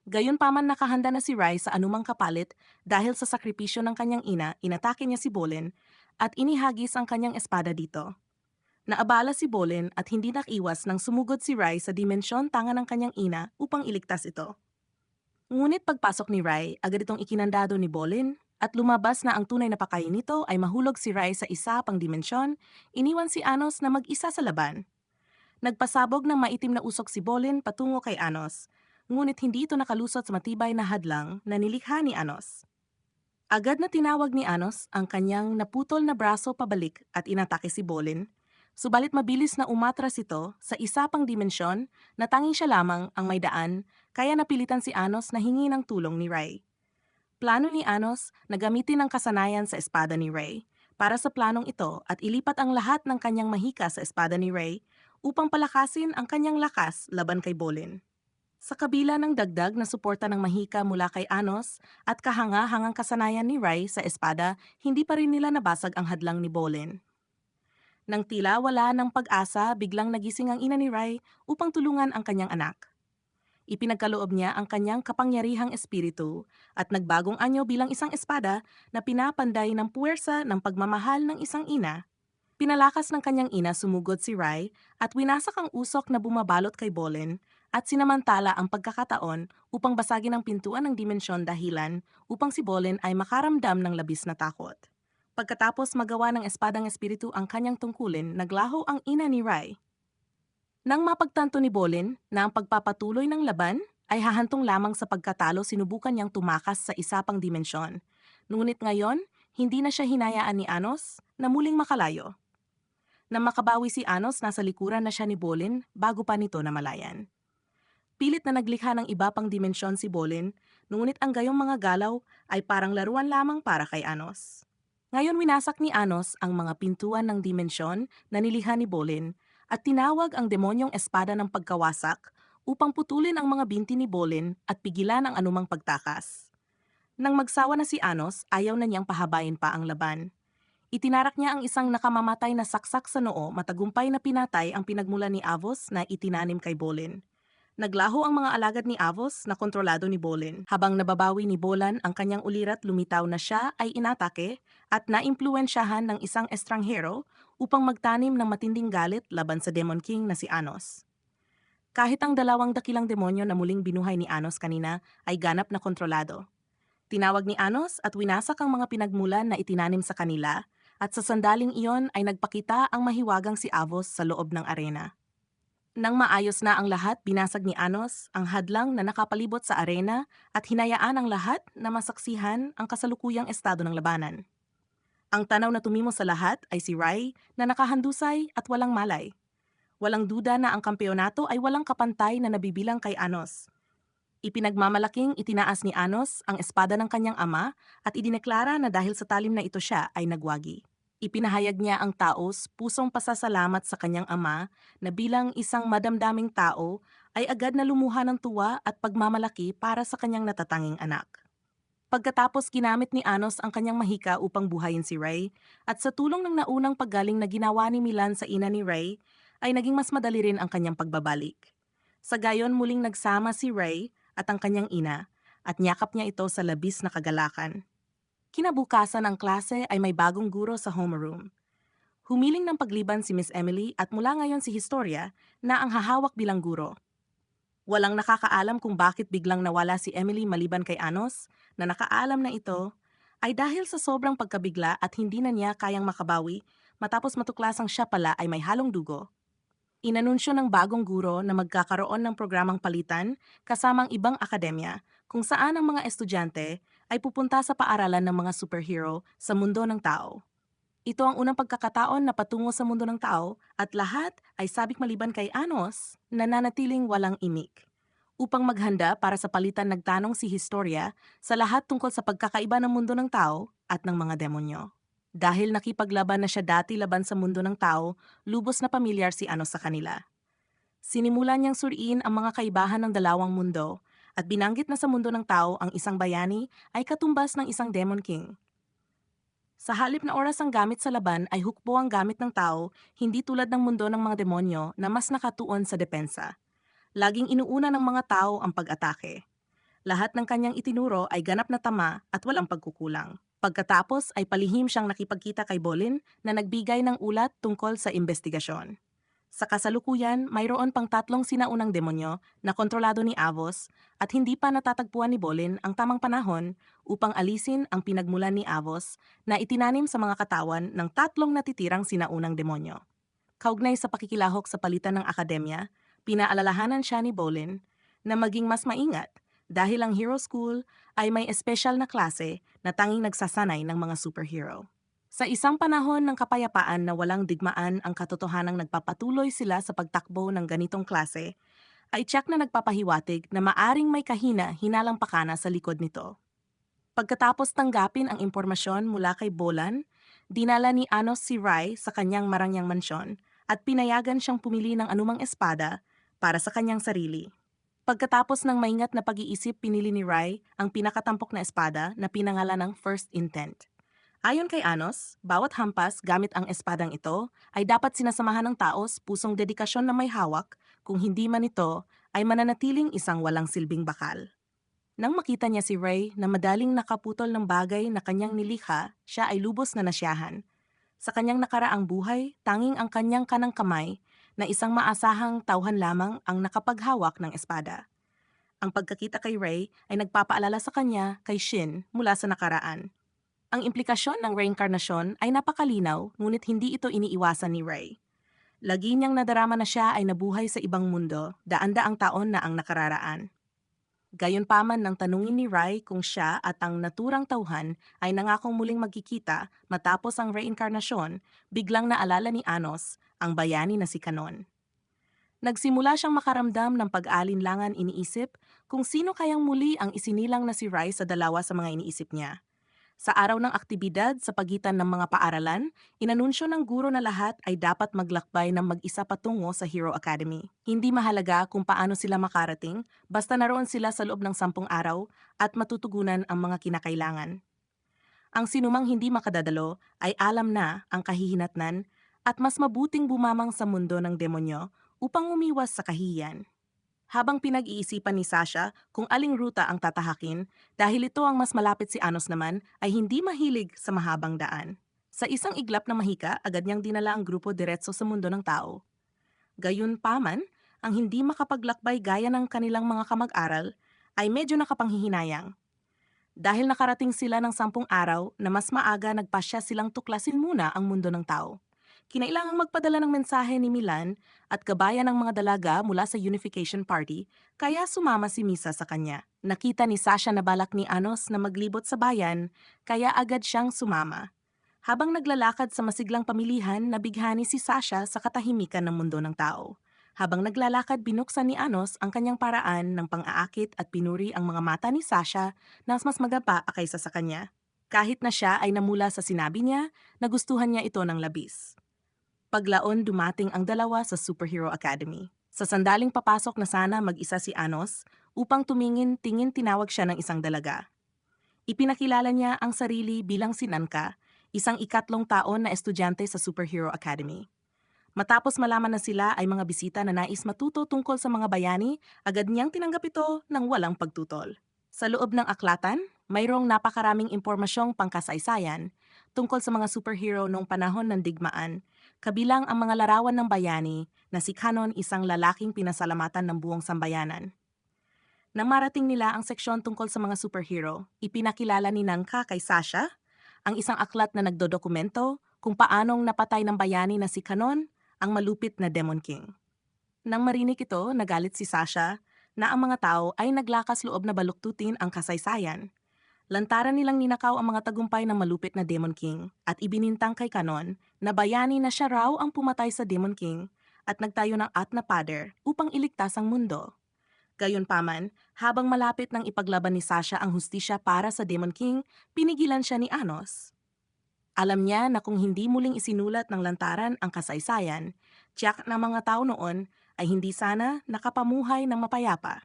Gayunpaman nakahanda na si Rai sa anumang kapalit dahil sa sakripisyo ng kanyang ina, inatake niya si Bolin at inihagis ang kanyang espada dito. Naabala si Bolin at hindi nakiwas nang sumugod si Rai sa dimensyon tanga ng kanyang ina upang iligtas ito. Ngunit pagpasok ni Rai, agad itong ikinandado ni Bolin at lumabas na ang tunay na pakain nito ay mahulog si Rai sa isa pang dimensyon, iniwan si Anos na mag-isa sa laban. Nagpasabog ng maitim na usok si Bolin patungo kay Anos, ngunit hindi ito nakalusot sa matibay na hadlang na nilikha ni Anos. Agad na tinawag ni Anos ang kanyang naputol na braso pabalik at inatake si Bolin, Subalit mabilis na umatras ito sa isa pang dimensyon na tanging siya lamang ang may daan, kaya napilitan si Anos na hingi ng tulong ni Ray. Plano ni Anos na gamitin ang kasanayan sa espada ni Ray para sa planong ito at ilipat ang lahat ng kanyang mahika sa espada ni Ray upang palakasin ang kanyang lakas laban kay Bolin. Sa kabila ng dagdag na suporta ng mahika mula kay Anos at kahanga-hangang kasanayan ni Ray sa espada, hindi pa rin nila nabasag ang hadlang ni Bolin. Nang tila wala ng pag-asa, biglang nagising ang ina ni Ray upang tulungan ang kanyang anak. Ipinagkaloob niya ang kanyang kapangyarihang espiritu at nagbagong anyo bilang isang espada na pinapanday ng puwersa ng pagmamahal ng isang ina. Pinalakas ng kanyang ina sumugod si Rai at winasak ang usok na bumabalot kay Bolin at sinamantala ang pagkakataon upang basagin ang pintuan ng dimensyon dahilan upang si Bolin ay makaramdam ng labis na takot. Pagkatapos magawa ng espadang espiritu ang kanyang tungkulin, naglaho ang ina ni Rai. Nang mapagtanto ni Bolin na ang pagpapatuloy ng laban ay hahantong lamang sa pagkatalo, sinubukan niyang tumakas sa isa pang dimensyon. Ngunit ngayon, hindi na siya hinayaan ni Anos na muling makalayo. Nang makabawi si Anos, nasa likuran na siya ni Bolin bago pa nito namalayan. Pilit na naglikha ng iba pang dimensyon si Bolin, ngunit ang gayong mga galaw ay parang laruan lamang para kay Anos. Ngayon winasak ni Anos ang mga pintuan ng dimensyon na nilikha ni Bolin at tinawag ang demonyong espada ng pagkawasak upang putulin ang mga binti ni Bolin at pigilan ang anumang pagtakas. Nang magsawa na si Anos, ayaw na niyang pahabain pa ang laban. Itinarak niya ang isang nakamamatay na saksak sa noo, matagumpay na pinatay ang pinagmulan ni Avos na itinanim kay Bolin. Naglaho ang mga alagad ni Avos na kontrolado ni Bolin. Habang nababawi ni Bolan ang kanyang ulirat, lumitaw na siya ay inatake at naimpluwensyahan ng isang estranghero upang magtanim ng matinding galit laban sa Demon King na si Anos. Kahit ang dalawang dakilang demonyo na muling binuhay ni Anos kanina ay ganap na kontrolado. Tinawag ni Anos at winasak ang mga pinagmulan na itinanim sa kanila at sa sandaling iyon ay nagpakita ang mahiwagang si Avos sa loob ng arena. Nang maayos na ang lahat, binasag ni Anos ang hadlang na nakapalibot sa arena at hinayaan ang lahat na masaksihan ang kasalukuyang estado ng labanan. Ang tanaw na tumimo sa lahat ay si Rai na nakahandusay at walang malay. Walang duda na ang kampeonato ay walang kapantay na nabibilang kay Anos. Ipinagmamalaking itinaas ni Anos ang espada ng kanyang ama at idineklara na dahil sa talim na ito siya ay nagwagi. Ipinahayag niya ang taos pusong pasasalamat sa kanyang ama na bilang isang madamdaming tao ay agad na lumuha ng tuwa at pagmamalaki para sa kanyang natatanging anak. Pagkatapos ginamit ni Anos ang kanyang mahika upang buhayin si Ray at sa tulong ng naunang paggaling na ginawa ni Milan sa ina ni Ray ay naging mas madali rin ang kanyang pagbabalik. Sa gayon muling nagsama si Ray at ang kanyang ina at niyakap niya ito sa labis na kagalakan. Kinabukasan ng klase ay may bagong guro sa homeroom. Humiling ng pagliban si Miss Emily at mula ngayon si Historia na ang hahawak bilang guro. Walang nakakaalam kung bakit biglang nawala si Emily maliban kay Anos, na nakaalam na ito ay dahil sa sobrang pagkabigla at hindi na niya kayang makabawi matapos matuklasang siya pala ay may halong dugo. Inanunsyo ng bagong guro na magkakaroon ng programang palitan kasamang ibang akademya kung saan ang mga estudyante ay pupunta sa paaralan ng mga superhero sa mundo ng tao. Ito ang unang pagkakataon na patungo sa mundo ng tao at lahat ay sabik maliban kay Anos na nanatiling walang imik. Upang maghanda para sa palitan, nagtanong si Historia sa lahat tungkol sa pagkakaiba ng mundo ng tao at ng mga demonyo. Dahil nakipaglaban na siya dati laban sa mundo ng tao, lubos na pamilyar si Anos sa kanila. Sinimulan niyang suriin ang mga kaibahan ng dalawang mundo at binanggit na sa mundo ng tao ang isang bayani ay katumbas ng isang Demon King. Sa halip na oras ang gamit sa laban ay hukbo ang gamit ng tao, hindi tulad ng mundo ng mga demonyo na mas nakatuon sa depensa. Laging inuuna ng mga tao ang pag-atake. Lahat ng kanyang itinuro ay ganap na tama at walang pagkukulang. Pagkatapos ay palihim siyang nakipagkita kay Bolin na nagbigay ng ulat tungkol sa investigasyon. Sa kasalukuyan, mayroon pang 3 sinaunang demonyo na kontrolado ni Avos at hindi pa natatagpuan ni Bolin ang tamang panahon upang alisin ang pinagmulan ni Avos na itinanim sa mga katawan ng 3 natitirang sinaunang demonyo. Kaugnay sa pakikilahok sa palitan ng akademya, pinaalalahanan siya ni Bolin na maging mas maingat dahil ang Hero School ay may espesyal na klase na tanging nagsasanay ng mga superhero. Sa isang panahon ng kapayapaan na walang digmaan ang katotohanang nagpapatuloy sila sa pagtakbo ng ganitong klase, ay tiyak na nagpapahiwatig na maaring may kahina-hinalang pakana sa likod nito. Pagkatapos tanggapin ang impormasyon mula kay Bolan, dinala ni Anos si Rai sa kanyang marangyang mansyon at pinayagan siyang pumili ng anumang espada para sa kanyang sarili. Pagkatapos ng maingat na pag-iisip, pinili ni Rai ang pinakatampok na espada na pinangalan ng First Intent. Ayon kay Anos, bawat hampas gamit ang espadang ito ay dapat sinasamahan ng taos pusong dedikasyon na may hawak, kung hindi man ito ay mananatiling isang walang silbing bakal. Nang makita niya si Ray na madaling nakaputol ng bagay na kanyang nilikha, siya ay lubos na nasyahan. Sa kanyang nakaraang buhay, tanging ang kanyang kanang kamay na isang maasahang tauhan lamang ang nakapaghawak ng espada. Ang pagkakita kay Ray ay nagpapaalala sa kanya kay Shin mula sa nakaraan. Ang implikasyon ng reinkarnasyon ay napakalinaw, ngunit hindi ito iniiwasan ni Ray. Lagi niyang nadarama na siya ay nabuhay sa ibang mundo, daan-daang taon na ang nakararaan. Gayunpaman nang tanungin ni Rai kung siya at ang naturang tauhan ay nangakong muling magkikita matapos ang reinkarnasyon, biglang naalala ni Anos ang bayani na si Kanon. Nagsimula siyang makaramdam ng pag-alinlangan, iniisip kung sino kayang muli ang isinilang na si Rai sa dalawa sa mga iniisip niya. Sa araw ng aktibidad sa pagitan ng mga paaralan, inanunsyo ng guro na lahat ay dapat maglakbay ng mag-isa patungo sa Hero Academy. Hindi mahalaga kung paano sila makarating, basta naroon sila sa loob ng 10 araw at matutugunan ang mga kinakailangan. Ang sinumang hindi makadadalo ay alam na ang kahihinatnan at mas mabuting bumamang sa mundo ng demonyo upang umiwas sa kahihiyan. Habang pinag-iisipan ni Sasha kung aling ruta ang tatahakin, dahil ito ang mas malapit, si Anos naman ay hindi mahilig sa mahabang daan. Sa isang iglap na mahika, agad niyang dinala ang grupo diretso sa mundo ng tao. Gayunpaman, ang hindi makapaglakbay gaya ng kanilang mga kamag-aral ay medyo nakapanghihinayang. Dahil nakarating sila ng 10 araw na mas maaga, nagpasya silang tuklasin muna ang mundo ng tao. Kinailangang magpadala ng mensahe ni Milan at gabayan ng mga dalaga mula sa Unification Party, kaya sumama si Misa sa kanya. Nakita ni Sasha na balak ni Anos na maglibot sa bayan, kaya agad siyang sumama. Habang naglalakad sa masiglang pamilihan, nabighani si Sasha sa katahimikan ng mundo ng tao. Habang naglalakad, binuksan ni Anos ang kanyang paraan ng pang-aakit at pinuri ang mga mata ni Sasha na mas magapa kaysa sa kanya. Kahit na siya ay namula sa sinabi niya, nagustuhan niya ito ng labis. Paglaon, dumating ang dalawa sa Superhero Academy. Sa sandaling papasok na sana mag-isa si Anos, upang tumingin-tingin tinawag siya ng isang dalaga. Ipinakilala niya ang sarili bilang si Nanka, isang ikatlong taon na estudyante sa Superhero Academy. Matapos malaman na sila ay mga bisita na nais matuto tungkol sa mga bayani, agad niyang tinanggap ito ng walang pagtutol. Sa loob ng aklatan, mayroong napakaraming impormasyong pangkasaysayan tungkol sa mga superhero noong panahon ng digmaan, kabilang ang mga larawan ng bayani na si Kanon, isang lalaking pinasalamatan ng buong sambayanan. Nang marating nila ang seksyon tungkol sa mga superhero, ipinakilala ni Nanka kay Sasha ang isang aklat na nagdodokumento kung paanong napatay ng bayani na si Kanon, ang malupit na Demon King. Nang marinig ito, nagalit si Sasha na ang mga tao ay naglakas loob na baluktutin ang kasaysayan. Lantaran nilang ninakaw ang mga tagumpay ng malupit na Demon King at ibinintang kay Kanon na bayani na siya raw ang pumatay sa Demon King at nagtayo ng Atna Pader upang iligtas ang mundo. Gayunpaman, habang malapit nang ipaglaban ni Sasha ang hustisya para sa Demon King, pinigilan siya ni Anos. Alam niya na kung hindi muling isinulat ng lantaran ang kasaysayan, tiyak na mga tao noon ay hindi sana nakapamuhay ng mapayapa.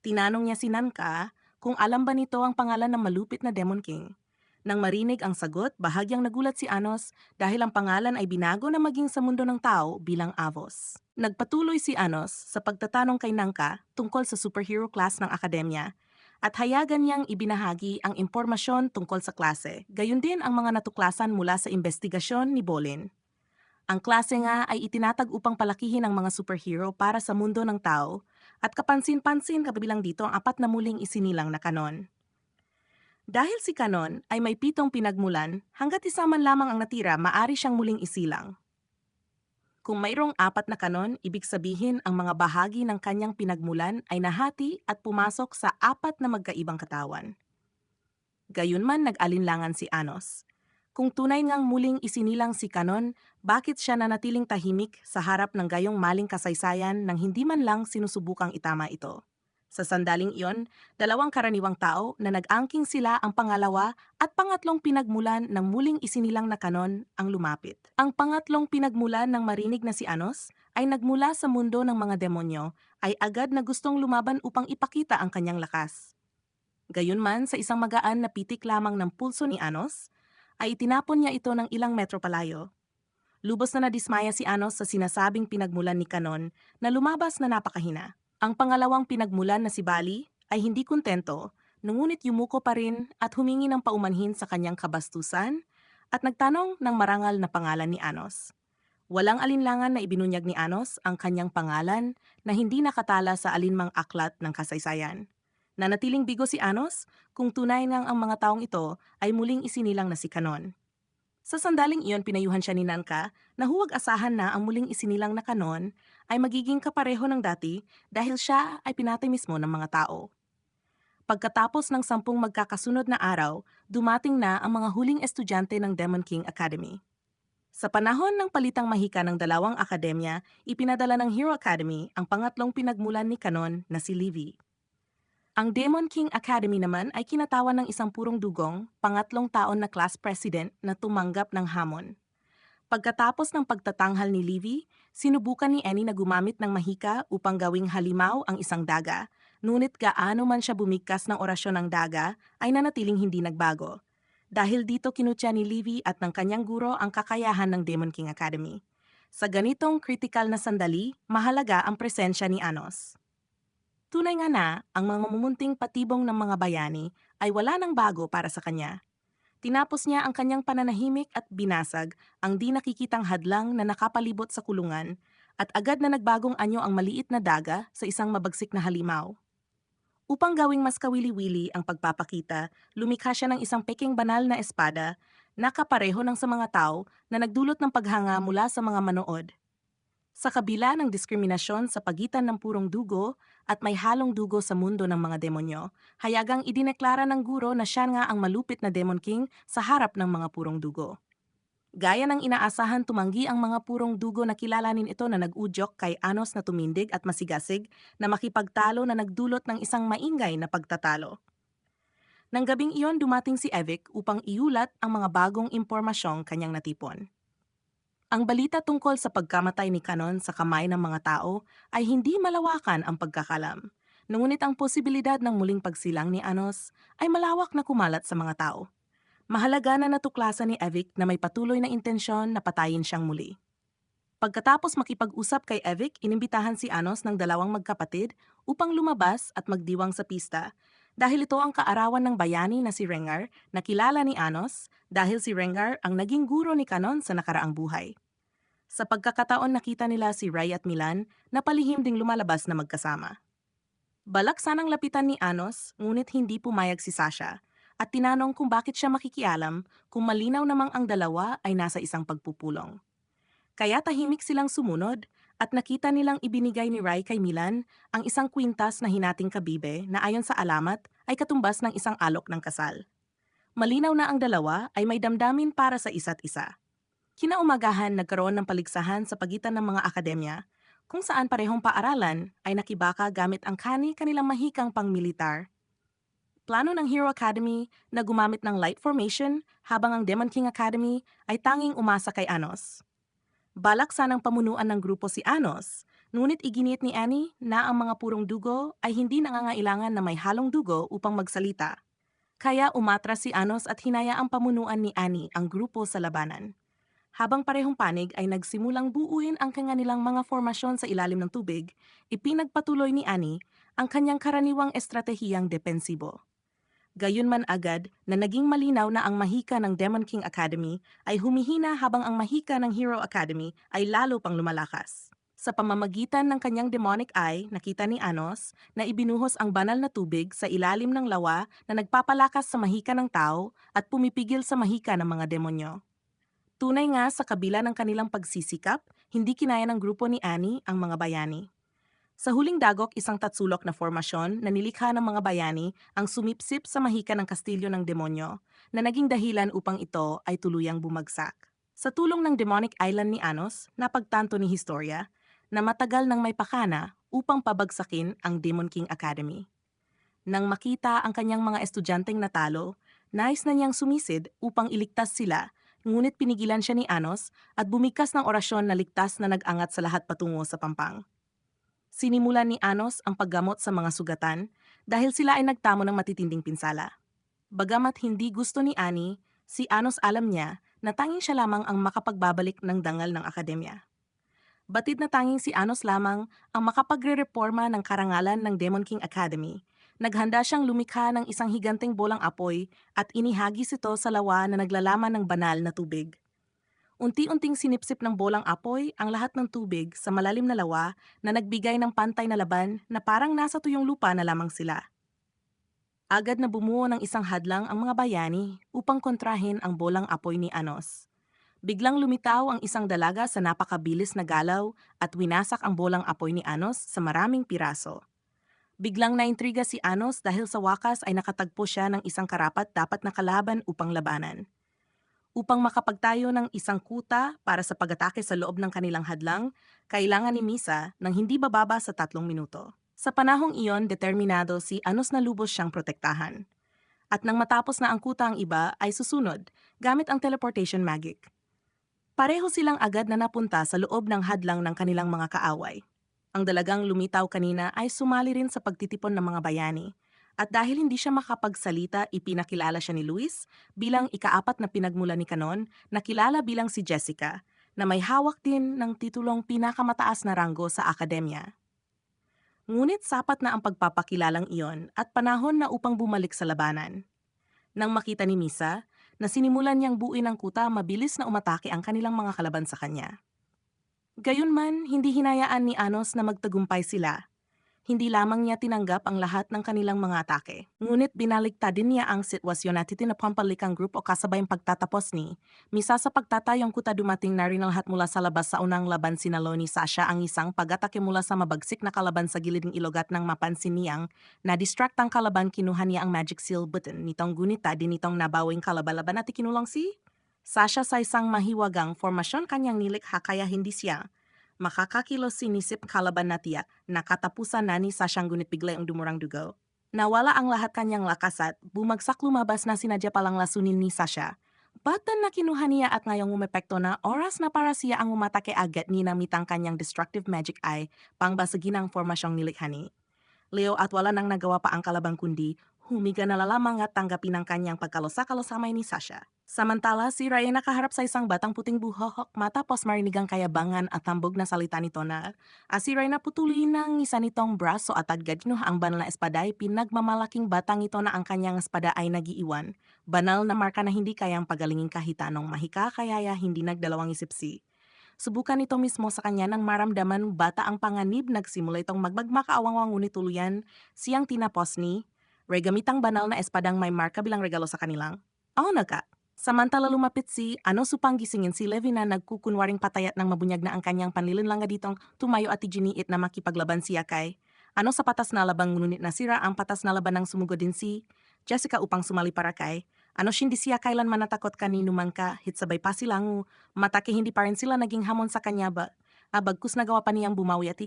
Tinanong niya si Nanka kung alam ba nito ang pangalan ng malupit na Demon King. Nang marinig ang sagot, bahagyang nagulat si Anos dahil ang pangalan ay binago na maging sa mundo ng tao bilang Avos. Nagpatuloy si Anos sa pagtatanong kay Nanka tungkol sa superhero class ng akademya at hayagan niyang ibinahagi ang impormasyon tungkol sa klase, gayon din ang mga natuklasan mula sa investigasyon ni Bolin. Ang klase nga ay itinatag upang palakihin ang mga superhero para sa mundo ng tao at kapansin-pansin kabilang dito ang 4 na muling isinilang na kanon. Dahil si Kanon ay may 7 pinagmulan, hanggat isa man lamang ang natira, maari siyang muling isilang. Kung mayroong 4 na kanon, ibig sabihin ang mga bahagi ng kanyang pinagmulan ay nahati at pumasok sa 4 na magkaibang katawan. Gayunman, nag-alinlangan si Anos. Kung tunay ngang muling isinilang si Kanon, bakit siya nanatiling tahimik sa harap ng gayong maling kasaysayan nang hindi man lang sinusubukang itama ito? Sa sandaling iyon, dalawang karaniwang tao na nag-angking sila ang pangalawa at pangatlong pinagmulan ng muling isinilang na Kanon ang lumapit. Ang pangatlong pinagmulan ng marinig na si Anos ay nagmula sa mundo ng mga demonyo, ay agad na gustong lumaban upang ipakita ang kanyang lakas. Gayunman, sa isang magaan na pitik lamang ng pulso ni Anos, ay itinapon niya ito ng ilang metro palayo. Lubos na nadismaya si Anos sa sinasabing pinagmulan ni Kanon na lumabas na napakahina. Ang pangalawang pinagmulan na si Bali ay hindi kontento, ngunit yumuko pa rin at humingi ng paumanhin sa kanyang kabastusan at nagtanong ng marangal na pangalan ni Anos. Walang alinlangan na ibinunyag ni Anos ang kanyang pangalan na hindi nakatala sa alinmang aklat ng kasaysayan. Nanatiling bigo si Anos kung tunay ngang ang mga taong ito ay muling isinilang na si Kanon. Sa sandaling iyon, pinayuhan siya ni Nanka na huwag asahan na ang muling isinilang na Kanon ay magiging kapareho ng dati dahil siya ay pinatay mismo ng mga tao. Pagkatapos ng 10 magkakasunod na araw, dumating na ang mga huling estudyante ng Demon King Academy. Sa panahon ng palitang mahika ng dalawang akademya, ipinadala ng Hero Academy ang pangatlong pinagmulan ni Kanon na si Livy. Ang Demon King Academy naman ay kinatawan ng isang purong dugong, pangatlong taon na class president na tumanggap ng hamon. Pagkatapos ng pagtatanghal ni Livy, sinubukan ni Annie na gumamit ng mahika upang gawing halimaw ang isang daga, ngunit gaano man siya bumigkas ng orasyon ng daga ay nanatiling hindi nagbago. Dahil dito kinutya ni Livy at ng kanyang guro ang kakayahan ng Demon King Academy. Sa ganitong critical na sandali, mahalaga ang presensya ni Anos. Tunay nga na, ang mga mumunting patibong ng mga bayani ay wala nang bago para sa kanya. Tinapos niya ang kanyang pananahimik at binasag ang di nakikitang hadlang na nakapalibot sa kulungan at agad na nagbagong anyo ang maliit na daga sa isang mabagsik na halimaw. Upang gawing mas kawili-wili ang pagpapakita, lumikha siya ng isang peking banal na espada na kapareho ng sa mga tao na nagdulot ng paghanga mula sa mga manood. Sa kabila ng diskriminasyon sa pagitan ng purong dugo at may halong dugo sa mundo ng mga demonyo, hayagang idineklara ng guro na siya nga ang malupit na Demon King sa harap ng mga purong dugo. Gaya ng inaasahan, tumanggi ang mga purong dugo na kilalanin ito na nag-udyok kay Anos na tumindig at masigasig na makipagtalo na nagdulot ng isang maingay na pagtatalo. Nang gabing iyon, dumating si Evic upang iulat ang mga bagong impormasyong kanyang natipon. Ang balita tungkol sa pagkamatay ni Kanon sa kamay ng mga tao ay hindi malawakan ang pagkakalam. Ngunit ang posibilidad ng muling pagsilang ni Anos ay malawak na kumalat sa mga tao. Mahalaga na natuklasan ni Evic na may patuloy na intensyon na patayin siyang muli. Pagkatapos makipag-usap kay Evic, inimbitahan si Anos ng dalawang magkapatid upang lumabas at magdiwang sa pista dahil ito ang kaarawan ng bayani na si Rengar na kilala ni Anos dahil si Rengar ang naging guro ni Kanon sa nakaraang buhay. Sa pagkakataon nakita nila si Rai at Milan na palihim ding lumalabas na magkasama. Balak sanang lapitan ni Anos ngunit hindi pumayag si Sasha at tinanong kung bakit siya makikialam kung malinaw namang ang dalawa ay nasa isang pagpupulong. Kaya tahimik silang sumunod at nakita nilang ibinigay ni Rai kay Milan ang isang kwintas na hinating kabibe na ayon sa alamat ay katumbas ng isang alok ng kasal. Malinaw na ang dalawa ay may damdamin para sa isa't isa. Kinaumagahan, nagkaroon ng paligsahan sa pagitan ng mga akademya kung saan parehong paaralan ay nakibaka gamit ang kanilang mahikang pangmilitar. Plano ng Hero Academy na gumamit ng light formation habang ang Demon King Academy ay tanging umasa kay Anos. Balak sanang pamunuan ng grupo si Anos, ngunit iginiit ni Annie na ang mga purong dugo ay hindi nangangailangan na may halong dugo upang magsalita. Kaya umatras si Anos at hinayaang pamunuan ni Annie ang grupo sa labanan. Habang parehong panig ay nagsimulang buuin ang kanilang mga formasyon sa ilalim ng tubig, ipinagpatuloy ni Annie ang kanyang karaniwang estratehiyang depensibo. Gayunman agad na naging malinaw na ang mahika ng Demon King Academy ay humihina habang ang mahika ng Hero Academy ay lalo pang lumalakas. Sa pamamagitan ng kanyang demonic eye, nakita ni Anos na ibinuhos ang banal na tubig sa ilalim ng lawa na nagpapalakas sa mahika ng tao at pumipigil sa mahika ng mga demonyo. Tunay nga sa kabila ng kanilang pagsisikap, hindi kinaya ng grupo ni Annie ang mga bayani. Sa huling dagok, isang tatsulok na formasyon na nilikha ng mga bayani ang sumipsip sa mahika ng kastilyo ng demonyo na naging dahilan upang ito ay tuluyang bumagsak. Sa tulong ng demonic island ni Anos, napagtanto ni Historia na matagal nang may pakana upang pabagsakin ang Demon King Academy. Nang makita ang kanyang mga estudyanteng natalo, nais na niyang sumisid upang iligtas sila, ngunit pinigilan siya ni Anos at bumigkas ng orasyon na ligtas na nag-angat sa lahat patungo sa pampang. Sinimulan ni Anos ang paggamot sa mga sugatan dahil sila ay nagtamo ng matitinding pinsala. Bagamat hindi gusto ni Annie, si Anos alam niya na tanging siya lamang ang makapagbabalik ng dangal ng akademya. Batid na tanging si Anos lamang ang makapagre-reforma ng karangalan ng Demon King Academy. Naghanda siyang lumikha ng isang higanteng bolang apoy at inihagis ito sa lawa na naglalaman ng banal na tubig. Unti-unting sinipsip ng bolang apoy ang lahat ng tubig sa malalim na lawa na nagbigay ng pantay na laban na parang nasa tuyong lupa na lamang sila. Agad na bumuo ng isang hadlang ang mga bayani upang kontrahin ang bolang apoy ni Anos. Biglang lumitaw ang isang dalaga sa napakabilis na galaw at winasak ang bolang apoy ni Anos sa maraming piraso. Biglang naintriga si Anos dahil sa wakas ay nakatagpo siya ng isang karapat dapat na kalaban upang labanan. Upang makapagtayo ng isang kuta para sa pag-atake sa loob ng kanilang hadlang, kailangan ni Misa ng hindi bababa sa 3 minuto. Sa panahong iyon, determinado si Anos na lubos siyang protektahan. At nang matapos na ang kuta ang iba ay susunod, gamit ang teleportation magic. Pareho silang agad na napunta sa loob ng hadlang ng kanilang mga kaaway. Ang dalagang lumitaw kanina ay sumali rin sa pagtitipon ng mga bayani. At dahil hindi siya makapagsalita, ipinakilala siya ni Luis bilang ika-4 na pinagmula ni Kanon na kilala bilang si Jessica, na may hawak din ng titulong pinakamataas na ranggo sa akademya. Ngunit sapat na ang pagpapakilalang iyon at panahon na upang bumalik sa labanan. Nang makita ni Misa, na sinimulan niyang buuin ang kuta, mabilis na umatake ang kanilang mga kalaban sa kanya. Gayunman, hindi hinayaan ni Anos na magtagumpay sila. Hindi lamang niya tinanggap ang lahat ng kanilang mga atake, ngunit binaligtad din niya ang sitwasyon at itinapampalikang group o kasabayang pagtatapos ni Misa sa pagtatayong kuta. Dumating na rin ang lahat mula sa labas. Sa unang laban sinalo ni Sasha ang isang pag-atake mula sa mabagsik na kalaban sa gilid ng ilog at nang mapansin niyang na-distract ang kalaban, kinuha niya ang magic seal button nitong gunita din itong nabawing kalabalaban at ikinulong si Sasha sa isang mahiwagang formasyon. Kanyang nilikha kaya hindi siya makakakilos, sinisip kalaban na tiyak na katapusan na ni Sasha, ngunit bigla ang dumurang dugo. Nawala ang lahat kanyang lakas at bumagsak. Lumabas na sinadya palang lasunin ni Sasha. Batan na kinuha niya at ngayong umepekto na oras na para siya ang umatake, agad ni namitang kanyang destructive magic eye pangbasagin ang formasyong nilikha ni Leo at wala nang nagawa pa ang kalabang kundi humiga na lamang at tanggapin ang kanyang pagkalosa-kalosamay ni Sasha. Samantala, si Ray nakaharap sa isang batang puting buhok matapos marinig ang kayabangan at tambog na salita nito na si Ray na putulin ng isa nitong braso at agad kinuha ang banal na espada. Ay pinagmamalaking batang ito na ang kanyang espada ay nagiiwan. Banal na marka na hindi kayang pagalingin kahit anong mahika, kaya hindi nagdalawang isip si subukan ito mismo sa kanya. Nang maramdaman bata ang panganib, nagsimula itong magmagmakaawang, ngunit tuluyan siyang tinapos ni Ray gamitang banal na espadang may marka bilang regalo sa kanilang naga. Samantala lumapit si Anos upang gisingin si Levi na nagkukunwaring patayat ng mabunyag na ang kanyang panlilinlanga. Ditong tumayo at iginiit na makipaglaban siya kay Anos sa patas na labang, ngunit nasira ang patas na laban. Nang sumugod din si Jessica upang sumali para kay Anos, hindi siya kailanman natakot kanino man ka, hitsabay pa silang matake, hindi pa rin sila naging hamon sa kanya ba. Bagkus nagawa pa niyang bumawi at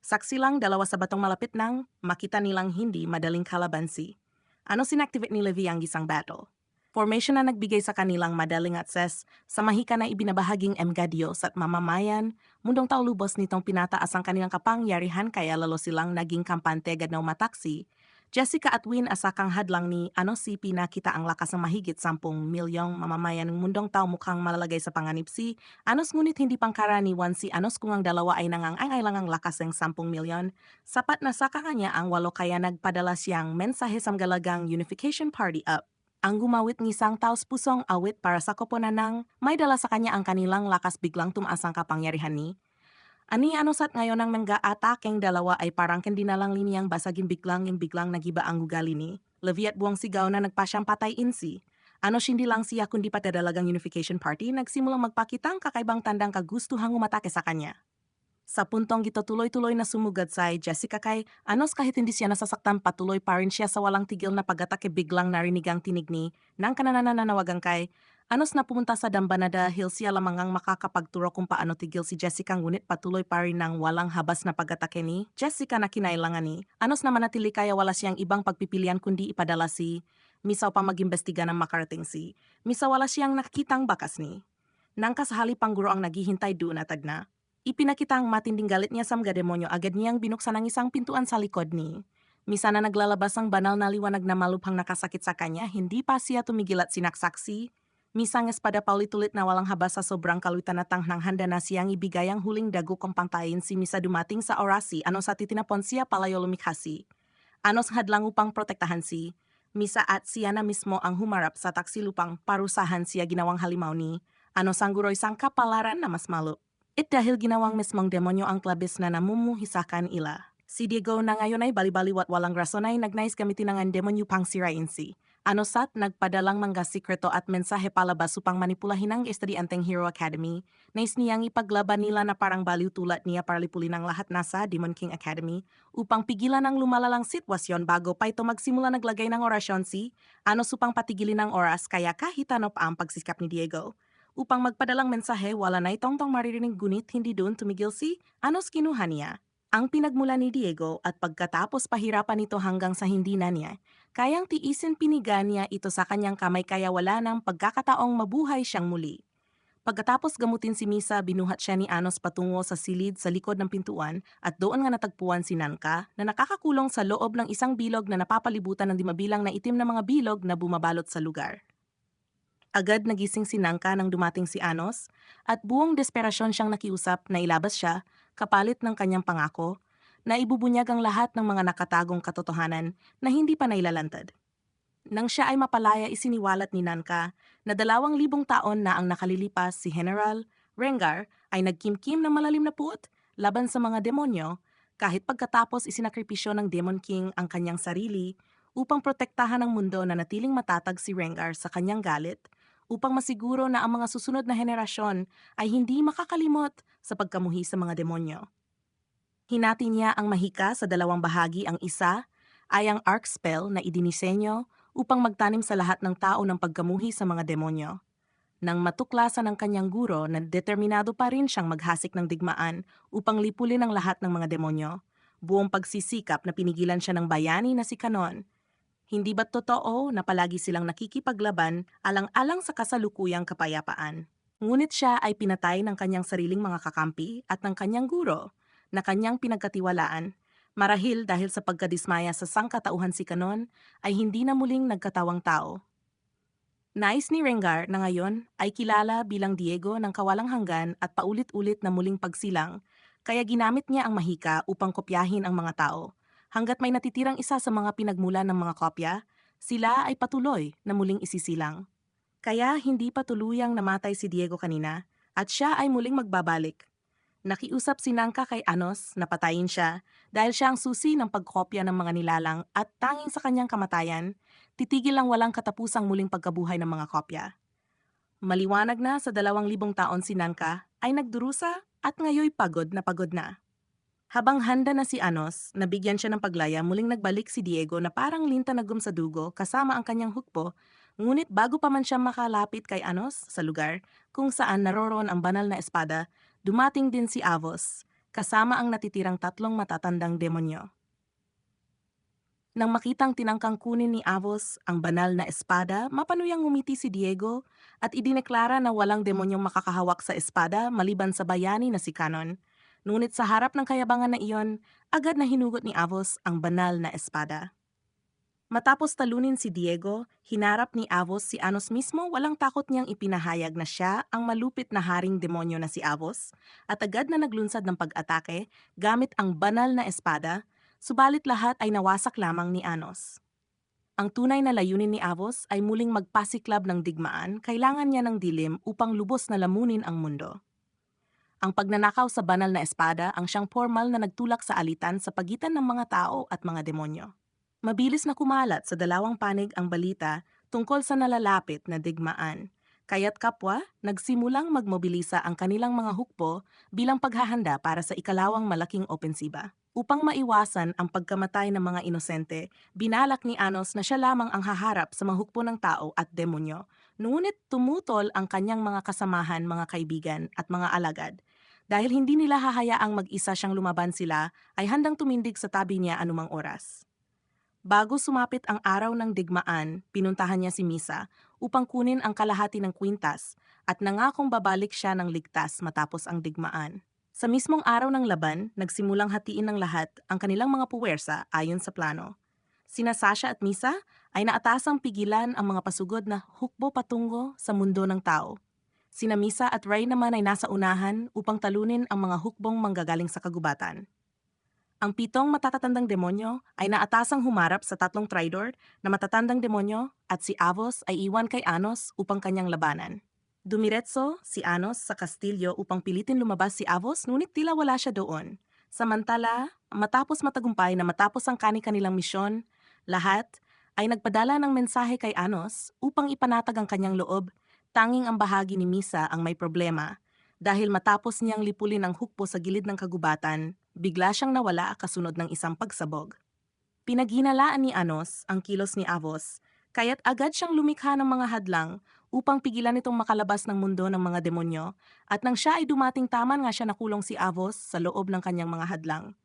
saksi lang dalawa sa batong malapit nang makita nilang hindi madaling kalaban si Anos. Sinactivate ni Levi ang gisang battle formation na nagbigay sa kanilang madaling access sa mahika na ibinabahaging Emgadios at mamamayan. Mundong taulubos nitong pinataas ang kanilang kapangyarihan, kaya lalo silang naging kampante agad na umataksi. Jessica at Win asakang hadlang ni Anos, si pinakita ang lakas ng mahigit 10 milyong mamamayan ng mundong tao mukhang malalagay sa panganib si Anos, ngunit hindi pangkaraniwan si Anos kung ang dalawa ay nangangailangang lakas ng 10 milyon. Sapat na sa kanya ang 8, kaya nagpadala siyang mensahe sa galagang Unification Party up. Ang gumawit ng isang taos-pusong awit para sa koponan ng may dala sa kanya ang kanilang lakas. Biglang tumaas ang kapangyarihan ni Anos at ngayon ang nang-aataking dalawa ay parang kendinalang liniyang basagin. Biglang nagiba ang ugali ni Levi at buwang sigaw na nagpasyang patay insi. Anos, hindi lang siya kundi pati dalagang Unification Party nagsimulang magpakita ang kakaibang tandang kagustuhang umatake sa kanya. Sa puntong gitutuloy-tuloy na sumugad sa Jessica kay anos kahit hindi siya nasasaktan patuloy pa rin siya sa walang tigil na pag-atake biglang narinig ang tinig ni nang kanananawagan kay anos na pumunta sa damba na dahil siya lamang ang makakapagturo kung paano tigil si Jessica ngunit patuloy pa rin ng walang habas na pag-atake ni Jessica na kinailangan ni anos na manatili kaya wala siyang ibang pagpipilian kundi ipadala si Misa upang mag-imbestiga ng makarating si Misa wala siyang nakitang bakas ni nang kasahali pang guro ang naghihintay doon atad na. Ipinakita ang matinding galit niya sa mga demonyo agad niyang binuksan ang isang pintuan sa likod ni. Misa na naglalabas ang banal na liwanag na malubhang nakasakit sa kanya, hindi pa siya tumigil at sinaksaksi. Misa ang espada paulit-ulit na walang habas sa sobrang kalutan at tangnang handa na siyang ibigay ang huling dago kung pantayin si Misa dumating sa orasi ano sa titinapon siya palayo lumikhasi. Anos hadlang upang protektahan si Misa at siya na mismo ang humarap sa taksilupang parusahan siya ginawang halimaw ni ano sangguroy sang kapalaran na mas malup. Dahil ginawang mismong demonyo ang klabis na namumuhisakan ila. Si Diego na ngayon ay bali-baliwat walang rason ay nagnais gamitin ang demonyo pang sirain si. Ano sat nagpadalang mga sikreto at mensahe palabas upang manipulahin ang estudyanteng Hero Academy. Nais niyang ipaglaban nila na parang baliw tulad niya para lipulin ang lahat nasa Demon King Academy upang pigilan ang lumalalang sitwasyon bago pa ito magsimula naglagay ng orasyon si ano upang patigilin ang oras kaya kahit ano pa ang pagsisikap ni Diego. Upang magpadalang mensahe, wala na itong maririnig gunit hindi doon tumigil si Anos kinuha niya. Ang pinagmula ni Diego at pagkatapos pahirapan ito hanggang sa hindi na niya, kayang tiisin piniga niya ito sa kanyang kamay kaya wala ng pagkakataong mabuhay siyang muli. Pagkatapos gamutin si Misa, binuhat siya ni Anos patungo sa silid sa likod ng pintuan at doon nga natagpuan si Nanka na nakakakulong sa loob ng isang bilog na napapalibutan ng dimabilang na itim na mga bilog na bumabalot sa lugar. Agad nagising si Nangka nang dumating si Anos at buong desperasyon siyang nakiusap na ilabas siya kapalit ng kanyang pangako na ibubunyag ang lahat ng mga nakatagong katotohanan na hindi pa nailalantad. Nang siya ay mapalaya isiniwalat ni Nanka na 2,000 taon na ang nakalilipas si General Rengar ay nagkimkim ng malalim na puot laban sa mga demonyo kahit pagkatapos isinakripisyo ng Demon King ang kanyang sarili upang protektahan ang mundo na natiling matatag si Rengar sa kanyang galit upang masiguro na ang mga susunod na henerasyon ay hindi makakalimot sa pagkamuhi sa mga demonyo. Hinati niya ang mahika sa 2 bahagi. Ang isa ay ang arc spell na idinisenyo upang magtanim sa lahat ng tao ng pagkamuhi sa mga demonyo. Nang matuklasan ng kanyang guro na determinado pa rin siyang maghasik ng digmaan upang lipulin ang lahat ng mga demonyo, buong pagsisikap na pinigilan siya ng bayani na si Kanon. Hindi ba't totoo na palagi silang nakikipaglaban alang-alang sa kasalukuyang kapayapaan? Ngunit siya ay pinatay ng kanyang sariling mga kakampi at ng kanyang guro na kanyang pinagkatiwalaan. Marahil dahil sa pagkadismaya sa sangkatauhan si Kanon ay hindi na muling nagkatawang tao. Nais ni Rengar na ngayon ay kilala bilang Diego ng kawalang hanggan at paulit-ulit na muling pagsilang, kaya ginamit niya ang mahika upang kopyahin ang mga tao. Hanggat may natitirang isa sa mga pinagmulan ng mga kopya, sila ay patuloy na muling isisilang. Kaya hindi pa tuluyang namatay si Diego kanina at siya ay muling magbabalik. Nakiusap si Nangka kay Anos na patayin siya dahil siya ang susi ng pagkopya ng mga nilalang at tanging sa kanyang kamatayan, titigil ang walang katapusang muling pagkabuhay ng mga kopya. Maliwanag na sa 2,000 taon si Nangka ay nagdurusa at ngayoy pagod na pagod na. Habang handa na si Anos, nabigyan siya ng paglaya, muling nagbalik si Diego na parang linta na gum sa dugo kasama ang kanyang hukbo, ngunit bago pa man siya makalapit kay Anos sa lugar kung saan naroroon ang banal na espada, dumating din si Avos, kasama ang natitirang 3 matatandang demonyo. Nang makitang tinangkang kunin ni Avos ang banal na espada, mapanuyang ngumiti si Diego at idineklara na walang demonyong makakahawak sa espada maliban sa bayani na si Canon. Ngunit sa harap ng kayabangan na iyon, agad na hinugot ni Avos ang banal na espada. Matapos talunin si Diego, hinarap ni Avos si Anos mismo, walang takot niyang ipinahayag na siya ang malupit na haring demonyo na si Avos at agad na naglunsad ng pag-atake gamit ang banal na espada, subalit lahat ay nawasak lamang ni Anos. Ang tunay na layunin ni Avos ay muling magpasiklab ng digmaan, kailangan niya ng dilim upang lubos na lamunin ang mundo. Ang pagnanakaw sa banal na espada ang siyang formal na nagtulak sa alitan sa pagitan ng mga tao at mga demonyo. Mabilis na kumalat sa 2 panig ang balita tungkol sa nalalapit na digmaan, Kaya't kapwa, nagsimulang magmobilisa ang kanilang mga hukbo bilang paghahanda para sa ikalawang malaking opensiba. Upang maiwasan ang pagkamatay ng mga inosente, binalak ni Anos na siya lamang ang haharap sa mga hukbo ng tao at demonyo. Ngunit tumutol ang kanyang mga kasamahan, mga kaibigan at mga alagad. Dahil hindi nila hahayaang mag-isa siyang lumaban sila, ay handang tumindig sa tabi niya anumang oras. Bago sumapit ang araw ng digmaan, pinuntahan niya si Misa upang kunin ang kalahati ng kwintas at nangakong babalik siya ng ligtas matapos ang digmaan. Sa mismong araw ng laban, nagsimulang hatiin ng lahat ang kanilang mga puwersa ayon sa plano. Sina Sasha at Misa ay naatasang pigilan ang mga pasugod na hukbo patungo sa mundo ng tao. Sina Misa at Ray naman ay nasa unahan upang talunin ang mga hukbong manggagaling sa kagubatan. Ang 7 matatatandang demonyo ay naatasang humarap sa 3 Tridor na matatandang demonyo at si Avos ay iwan kay Anos upang kanyang labanan. Dumiretso si Anos sa kastilyo upang pilitin lumabas si Avos ngunit tila wala siya doon. Samantala, matapos matagumpay na matapos ang kani-kanilang misyon, lahat ay nagpadala ng mensahe kay Anos upang ipanatag ang kanyang loob. Tanging ang bahagi ni Misa ang may problema. Dahil matapos niyang lipulin ang hukbo sa gilid ng kagubatan, bigla siyang nawala kasunod ng isang pagsabog. Pinaghinalaan ni Anos ang kilos ni Avos, kaya't agad siyang lumikha ng mga hadlang upang pigilan itong makalabas ng mundo ng mga demonyo, at nang siya ay dumating taman nga siya nakulong si Avos sa loob ng kanyang mga hadlang.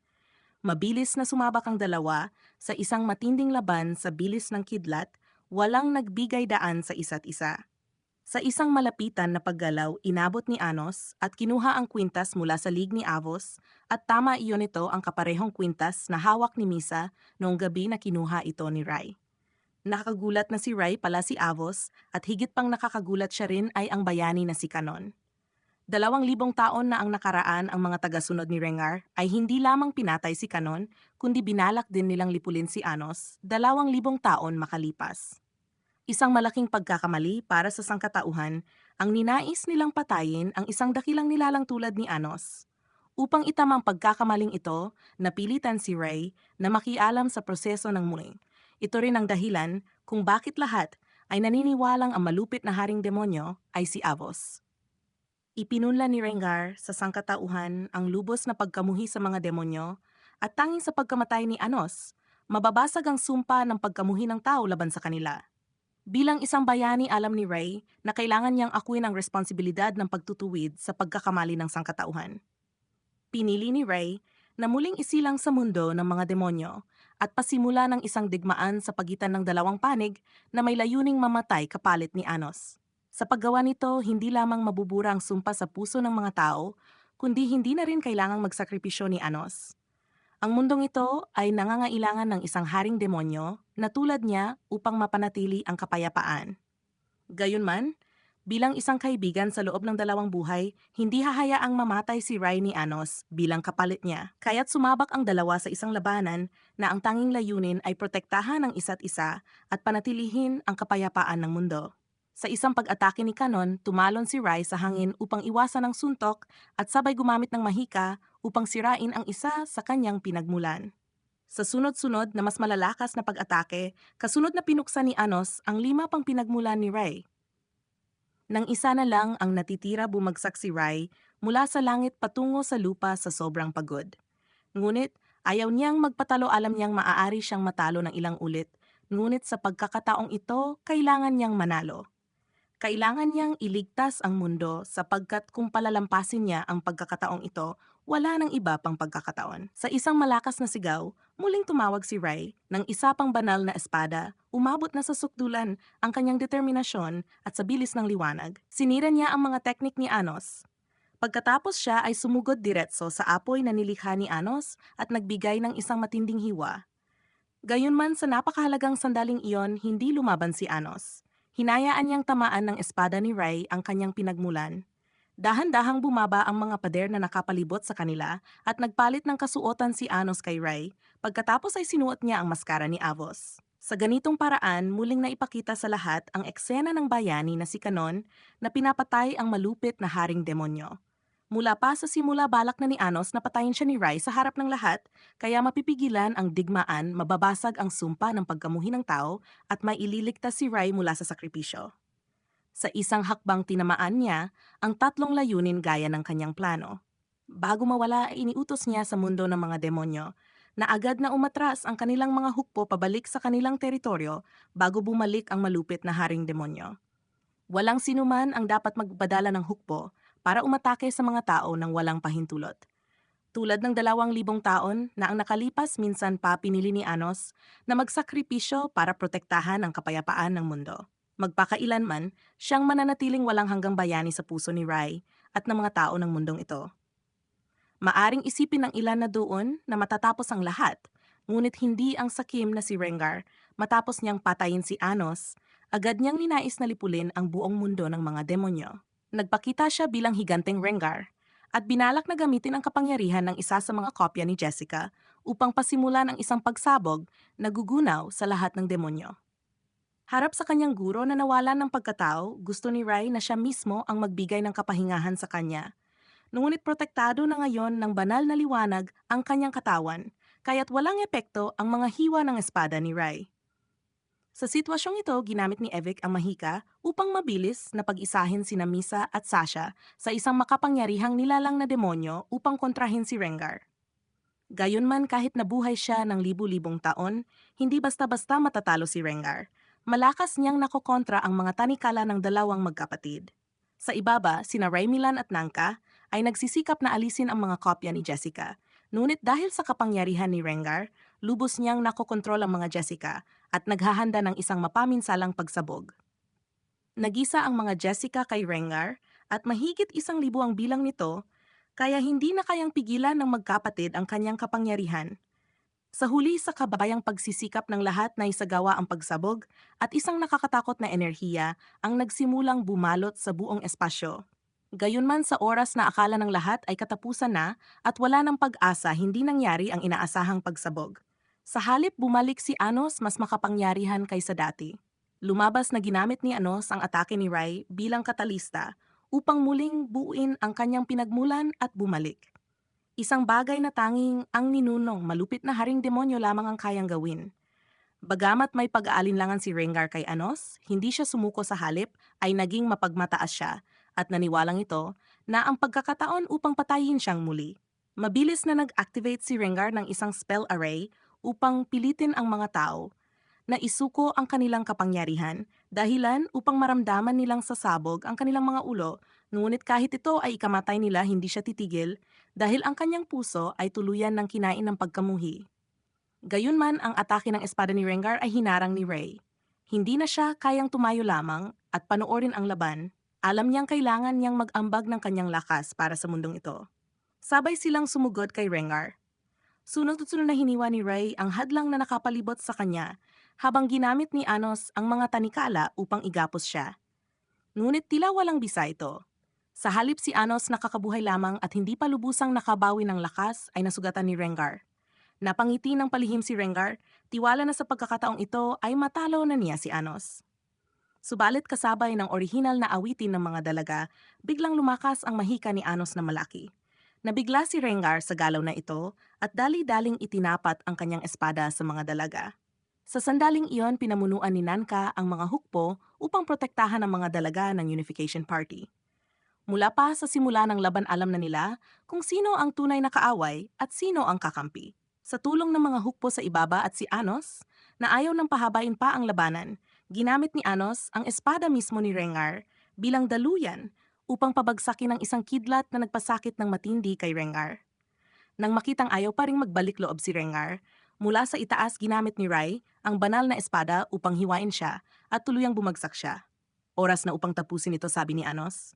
Mabilis na sumabak ang dalawa sa isang matinding laban sa bilis ng kidlat, walang nagbigay daan sa isa't isa. Sa isang malapitan na paggalaw, inabot ni Anos at kinuha ang kwintas mula sa lig ni Avos, at tama iyon ito ang kaparehong kwintas na hawak ni Misa noong gabi na kinuha ito ni Rai. Nakakagulat na si Rai pala si Avos, at higit pang nakakagulat siya rin ay ang bayani na si Kanon. 2,000 taon na ang nakaraan, ang mga tagasunod ni Rengar ay hindi lamang pinatay si Kanon, kundi binalak din nilang lipulin si Anos 2,000 taon makalipas. Isang malaking pagkakamali para sa sangkatauhan ang ninais nilang patayin ang isang dakilang nilalang tulad ni Anos. Upang itamang pagkakamaling ito, napilitan si Ray na makialam sa proseso ng muli. Ito rin ang dahilan kung bakit lahat ay naniniwalang ang malupit na haring demonyo ay si Avos. Ipinunla ni Rengar sa sangkatauhan ang lubos na pagkamuhi sa mga demonyo, at tanging sa pagkamatay ni Anos, mababasag ang sumpa ng pagkamuhi ng tao laban sa kanila. Bilang isang bayani, alam ni Ray na kailangan niyang akuin ang responsibilidad ng pagtutuwid sa pagkakamali ng sangkatauhan. Pinili ni Ray na muling isilang sa mundo ng mga demonyo at pasimula ng isang digmaan sa pagitan ng dalawang panig na may layuning mamatay kapalit ni Anos. Sa paggawa nito, hindi lamang mabubura ang sumpa sa puso ng mga tao, kundi hindi na rin kailangang magsakripisyo ni Anos. Ang mundong ito ay nangangailangan ng isang haring demonyo na tulad niya upang mapanatili ang kapayapaan. Gayunman, bilang isang kaibigan sa loob ng dalawang buhay, hindi hahayaang mamatay si Ray ni Anos bilang kapalit niya. Kaya't sumabak ang dalawa sa isang labanan na ang tanging layunin ay protektahan ang isa't isa at panatilihin ang kapayapaan ng mundo. Sa isang pag-atake ni Kanon, tumalon si Rai sa hangin upang iwasan ang suntok at sabay gumamit ng mahika upang sirain ang isa sa kanyang pinagmulan. Sa sunod-sunod na mas malalakas na pag-atake, kasunod na pinuksan ni Anos ang 5 pang pinagmulan ni Rai. Nang isa na lang ang natitira, bumagsak si Rai mula sa langit patungo sa lupa sa sobrang pagod. Ngunit ayaw niyang magpatalo, alam niyang maaari siyang matalo ng ilang ulit, ngunit sa pagkakataong ito, kailangan niyang manalo. Kailangan niyang iligtas ang mundo sapagkat kung palalampasin niya ang pagkakataong ito, wala nang iba pang pagkakataon. Sa isang malakas na sigaw, muling tumawag si Rai ng isa pang banal na espada. Umabot na sa sukdulan ang kanyang determinasyon at sa bilis ng liwanag. Sinira niya ang mga teknik ni Anos. Pagkatapos, siya ay sumugod diretso sa apoy na nilikha ni Anos at nagbigay ng isang matinding hiwa. Gayunman, sa napakahalagang sandaling iyon, hindi lumaban si Anos. Hinayaan niyang tamaan ng espada ni Rai ang kanyang pinagmulan. Dahan-dahang bumaba ang mga pader na nakapalibot sa kanila at nagpalit ng kasuotan si Anos kay Rai, pagkatapos ay sinuot niya ang maskara ni Avos. Sa ganitong paraan, muling naipakita sa lahat ang eksena ng bayani na si Kanon na pinapatay ang malupit na haring demonyo. Mula pa sa simula, balak na ni Anos na patayin siya ni Rai sa harap ng lahat, kaya mapipigilan ang digmaan, mababasag ang sumpa ng pagkamuhi ng tao at maililigtas si Rai mula sa sakripisyo. Sa isang hakbang tinamaan niya ang tatlong layunin gaya ng kanyang plano. Bago mawala ay iniutos niya sa mundo ng mga demonyo na agad na umatras ang kanilang mga hukbo pabalik sa kanilang teritoryo bago bumalik ang malupit na haring demonyo. Walang sinuman ang dapat magpadala ng hukbo para umatake sa mga tao ng walang pahintulot. Tulad ng 2,000 taon na ang nakalipas minsan pa pinili ni Anos na magsakripisyo para protektahan ang kapayapaan ng mundo. Magpakailanman, siyang mananatiling walang hanggang bayani sa puso ni Rai at ng mga tao ng mundong ito. Maaring isipin ng ilan na doon na matatapos ang lahat, ngunit hindi ang sakim na si Rengar matapos niyang patayin si Anos, agad niyang ninais na lipulin ang buong mundo ng mga demonyo. Nagpakita siya bilang higanteng Rengar at binalak na gamitin ang kapangyarihan ng isa sa mga kopya ni Jessica upang pasimulan ang isang pagsabog na gugunaw sa lahat ng demonyo. Harap sa kanyang guro na nawalan ng pagkatao, gusto ni Rai na siya mismo ang magbigay ng kapahingahan sa kanya. Ngunit protektado na ngayon ng banal na liwanag ang kanyang katawan, kaya't walang epekto ang mga hiwa ng espada ni Rai. Sa sitwasyong ito, ginamit ni Evik ang mahika upang mabilis na pag-isahin sina Misa at Sasha sa isang makapangyarihang nilalang na demonyo upang kontrahin si Rengar. Gayunman kahit nabuhay siya ng libu-libong taon, hindi basta-basta matatalo si Rengar. Malakas niyang nakokontra ang mga tanikala ng dalawang magkapatid. Sa ibaba, sina Raymilan at Nangka ay nagsisikap na alisin ang mga kopya ni Jessica. Ngunit dahil sa kapangyarihan ni Rengar, lubos niyang nakokontrol ang mga Jessica at naghahanda ng isang mapaminsalang pagsabog. Nagisa ang mga Jessica kay Rengar at mahigit 1,000 ang bilang nito, kaya hindi na kayang pigilan ng magkapatid ang kanyang kapangyarihan. Sa huli sa kababayang pagsisikap ng lahat na isagawa ang pagsabog at isang nakakatakot na enerhiya ang nagsimulang bumalot sa buong espasyo. Gayunman sa oras na akala ng lahat ay katapusan na at wala ng pag-asa, hindi nangyari ang inaasahang pagsabog. Sa halip bumalik si Anos mas makapangyarihan kaysa dati. Lumabas na ginamit ni Anos ang atake ni Rai bilang katalista upang muling buuin ang kanyang pinagmulan at bumalik. Isang bagay na tanging ang ninunong malupit na haring demonyo lamang ang kayang gawin. Bagamat may pag-aalinlangan si Rengar kay Anos, hindi siya sumuko, sa halip ay naging mapagmataas siya at naniwalang ito na ang pagkakataon upang patayin siyang muli. Mabilis na nag-activate si Rengar ng isang spell array upang pilitin ang mga tao na isuko ang kanilang kapangyarihan, dahilan upang maramdaman nilang sasabog ang kanilang mga ulo, ngunit kahit ito ay ikamatay nila, hindi siya titigil dahil ang kanyang puso ay tuluyan ng kinain ng pagkamuhi. Gayunman, ang atake ng espada ni Rengar ay hinarang ni Ray. Hindi na siya kayang tumayo lamang at panoorin ang laban. Alam niyang kailangan niyang mag-ambag ng kanyang lakas para sa mundong ito. Sabay silang sumugod kay Rengar. Sunod-sunod na hiniwa ni Ray ang hadlang na nakapalibot sa kanya habang ginamit ni Anos ang mga tanikala upang igapos siya. Ngunit tila walang bisa ito. Sa halip si Anos nakakabuhay lamang at hindi pa lubusang nakabawi ng lakas ay nasugatan ni Rengar. Napangiti ng palihim si Rengar, tiwala na sa pagkakataong ito ay matalo na niya si Anos. Subalit kasabay ng orihinal na awitin ng mga dalaga, biglang lumakas ang mahika ni Anos na malaki. Nabigla si Rengar sa galaw na ito at dali-daling itinapat ang kanyang espada sa mga dalaga. Sa sandaling iyon, pinamunuan ni Nanka ang mga hukbo upang protektahan ang mga dalaga ng Unification Party. Mula pa sa simula ng laban, alam na nila kung sino ang tunay na kaaway at sino ang kakampi. Sa tulong ng mga hukbo sa ibaba at si Anos, na ayaw nang pahabain pa ang labanan, ginamit ni Anos ang espada mismo ni Rengar bilang daluyan upang pabagsakin ang isang kidlat na nagpasakit ng matindi kay Rengar. Nang makitang ayaw pa ring magbalik loob si Rengar, mula sa itaas ginamit ni Rai ang banal na espada upang hiwain siya at tuluyang bumagsak siya. Oras na upang tapusin ito, sabi ni Anos.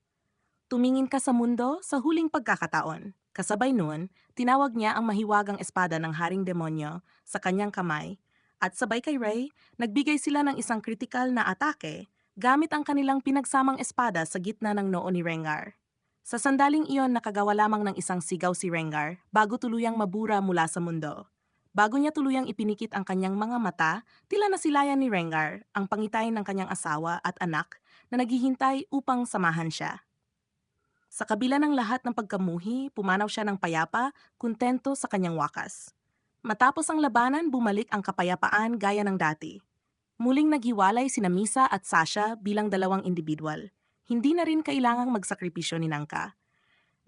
Tumingin ka sa mundo sa huling pagkakataon. Kasabay noon, tinawag niya ang mahiwagang espada ng Haring Demonyo sa kanyang kamay at sabay kay Ray, nagbigay sila ng isang kritikal na atake gamit ang kanilang pinagsamang espada sa gitna ng noo ni Rengar. Sa sandaling iyon, nakagawa lamang ng isang sigaw si Rengar bago tuluyang mabura mula sa mundo. Bago niya tuluyang ipinikit ang kanyang mga mata, tila nasilayan ni Rengar ang pangitain ng kanyang asawa at anak na naghihintay upang samahan siya. Sa kabila ng lahat ng pagkamuhi, pumanaw siya ng payapa, kuntento sa kanyang wakas. Matapos ang labanan, bumalik ang kapayapaan gaya ng dati. Muling naghiwalay sina Misa at Sasha bilang dalawang individual. Hindi na rin kailangang magsakripisyo ni Nangka.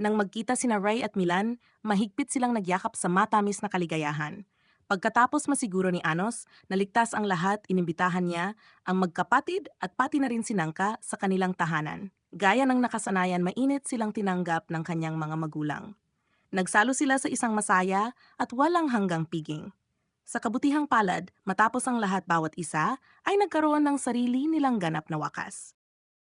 Nang magkita sina Ray at Milan, mahigpit silang nagyakap sa matamis na kaligayahan. Pagkatapos masiguro ni Anos, naligtas ang lahat, inimbitahan niya ang magkapatid at pati na rin si Nangka sa kanilang tahanan. Gaya ng nakasanayan, mainit silang tinanggap ng kanyang mga magulang. Nagsalo sila sa isang masaya at walang hanggang piging. Sa kabutihang palad, matapos ang lahat bawat isa, ay nagkaroon ng sarili nilang ganap na wakas.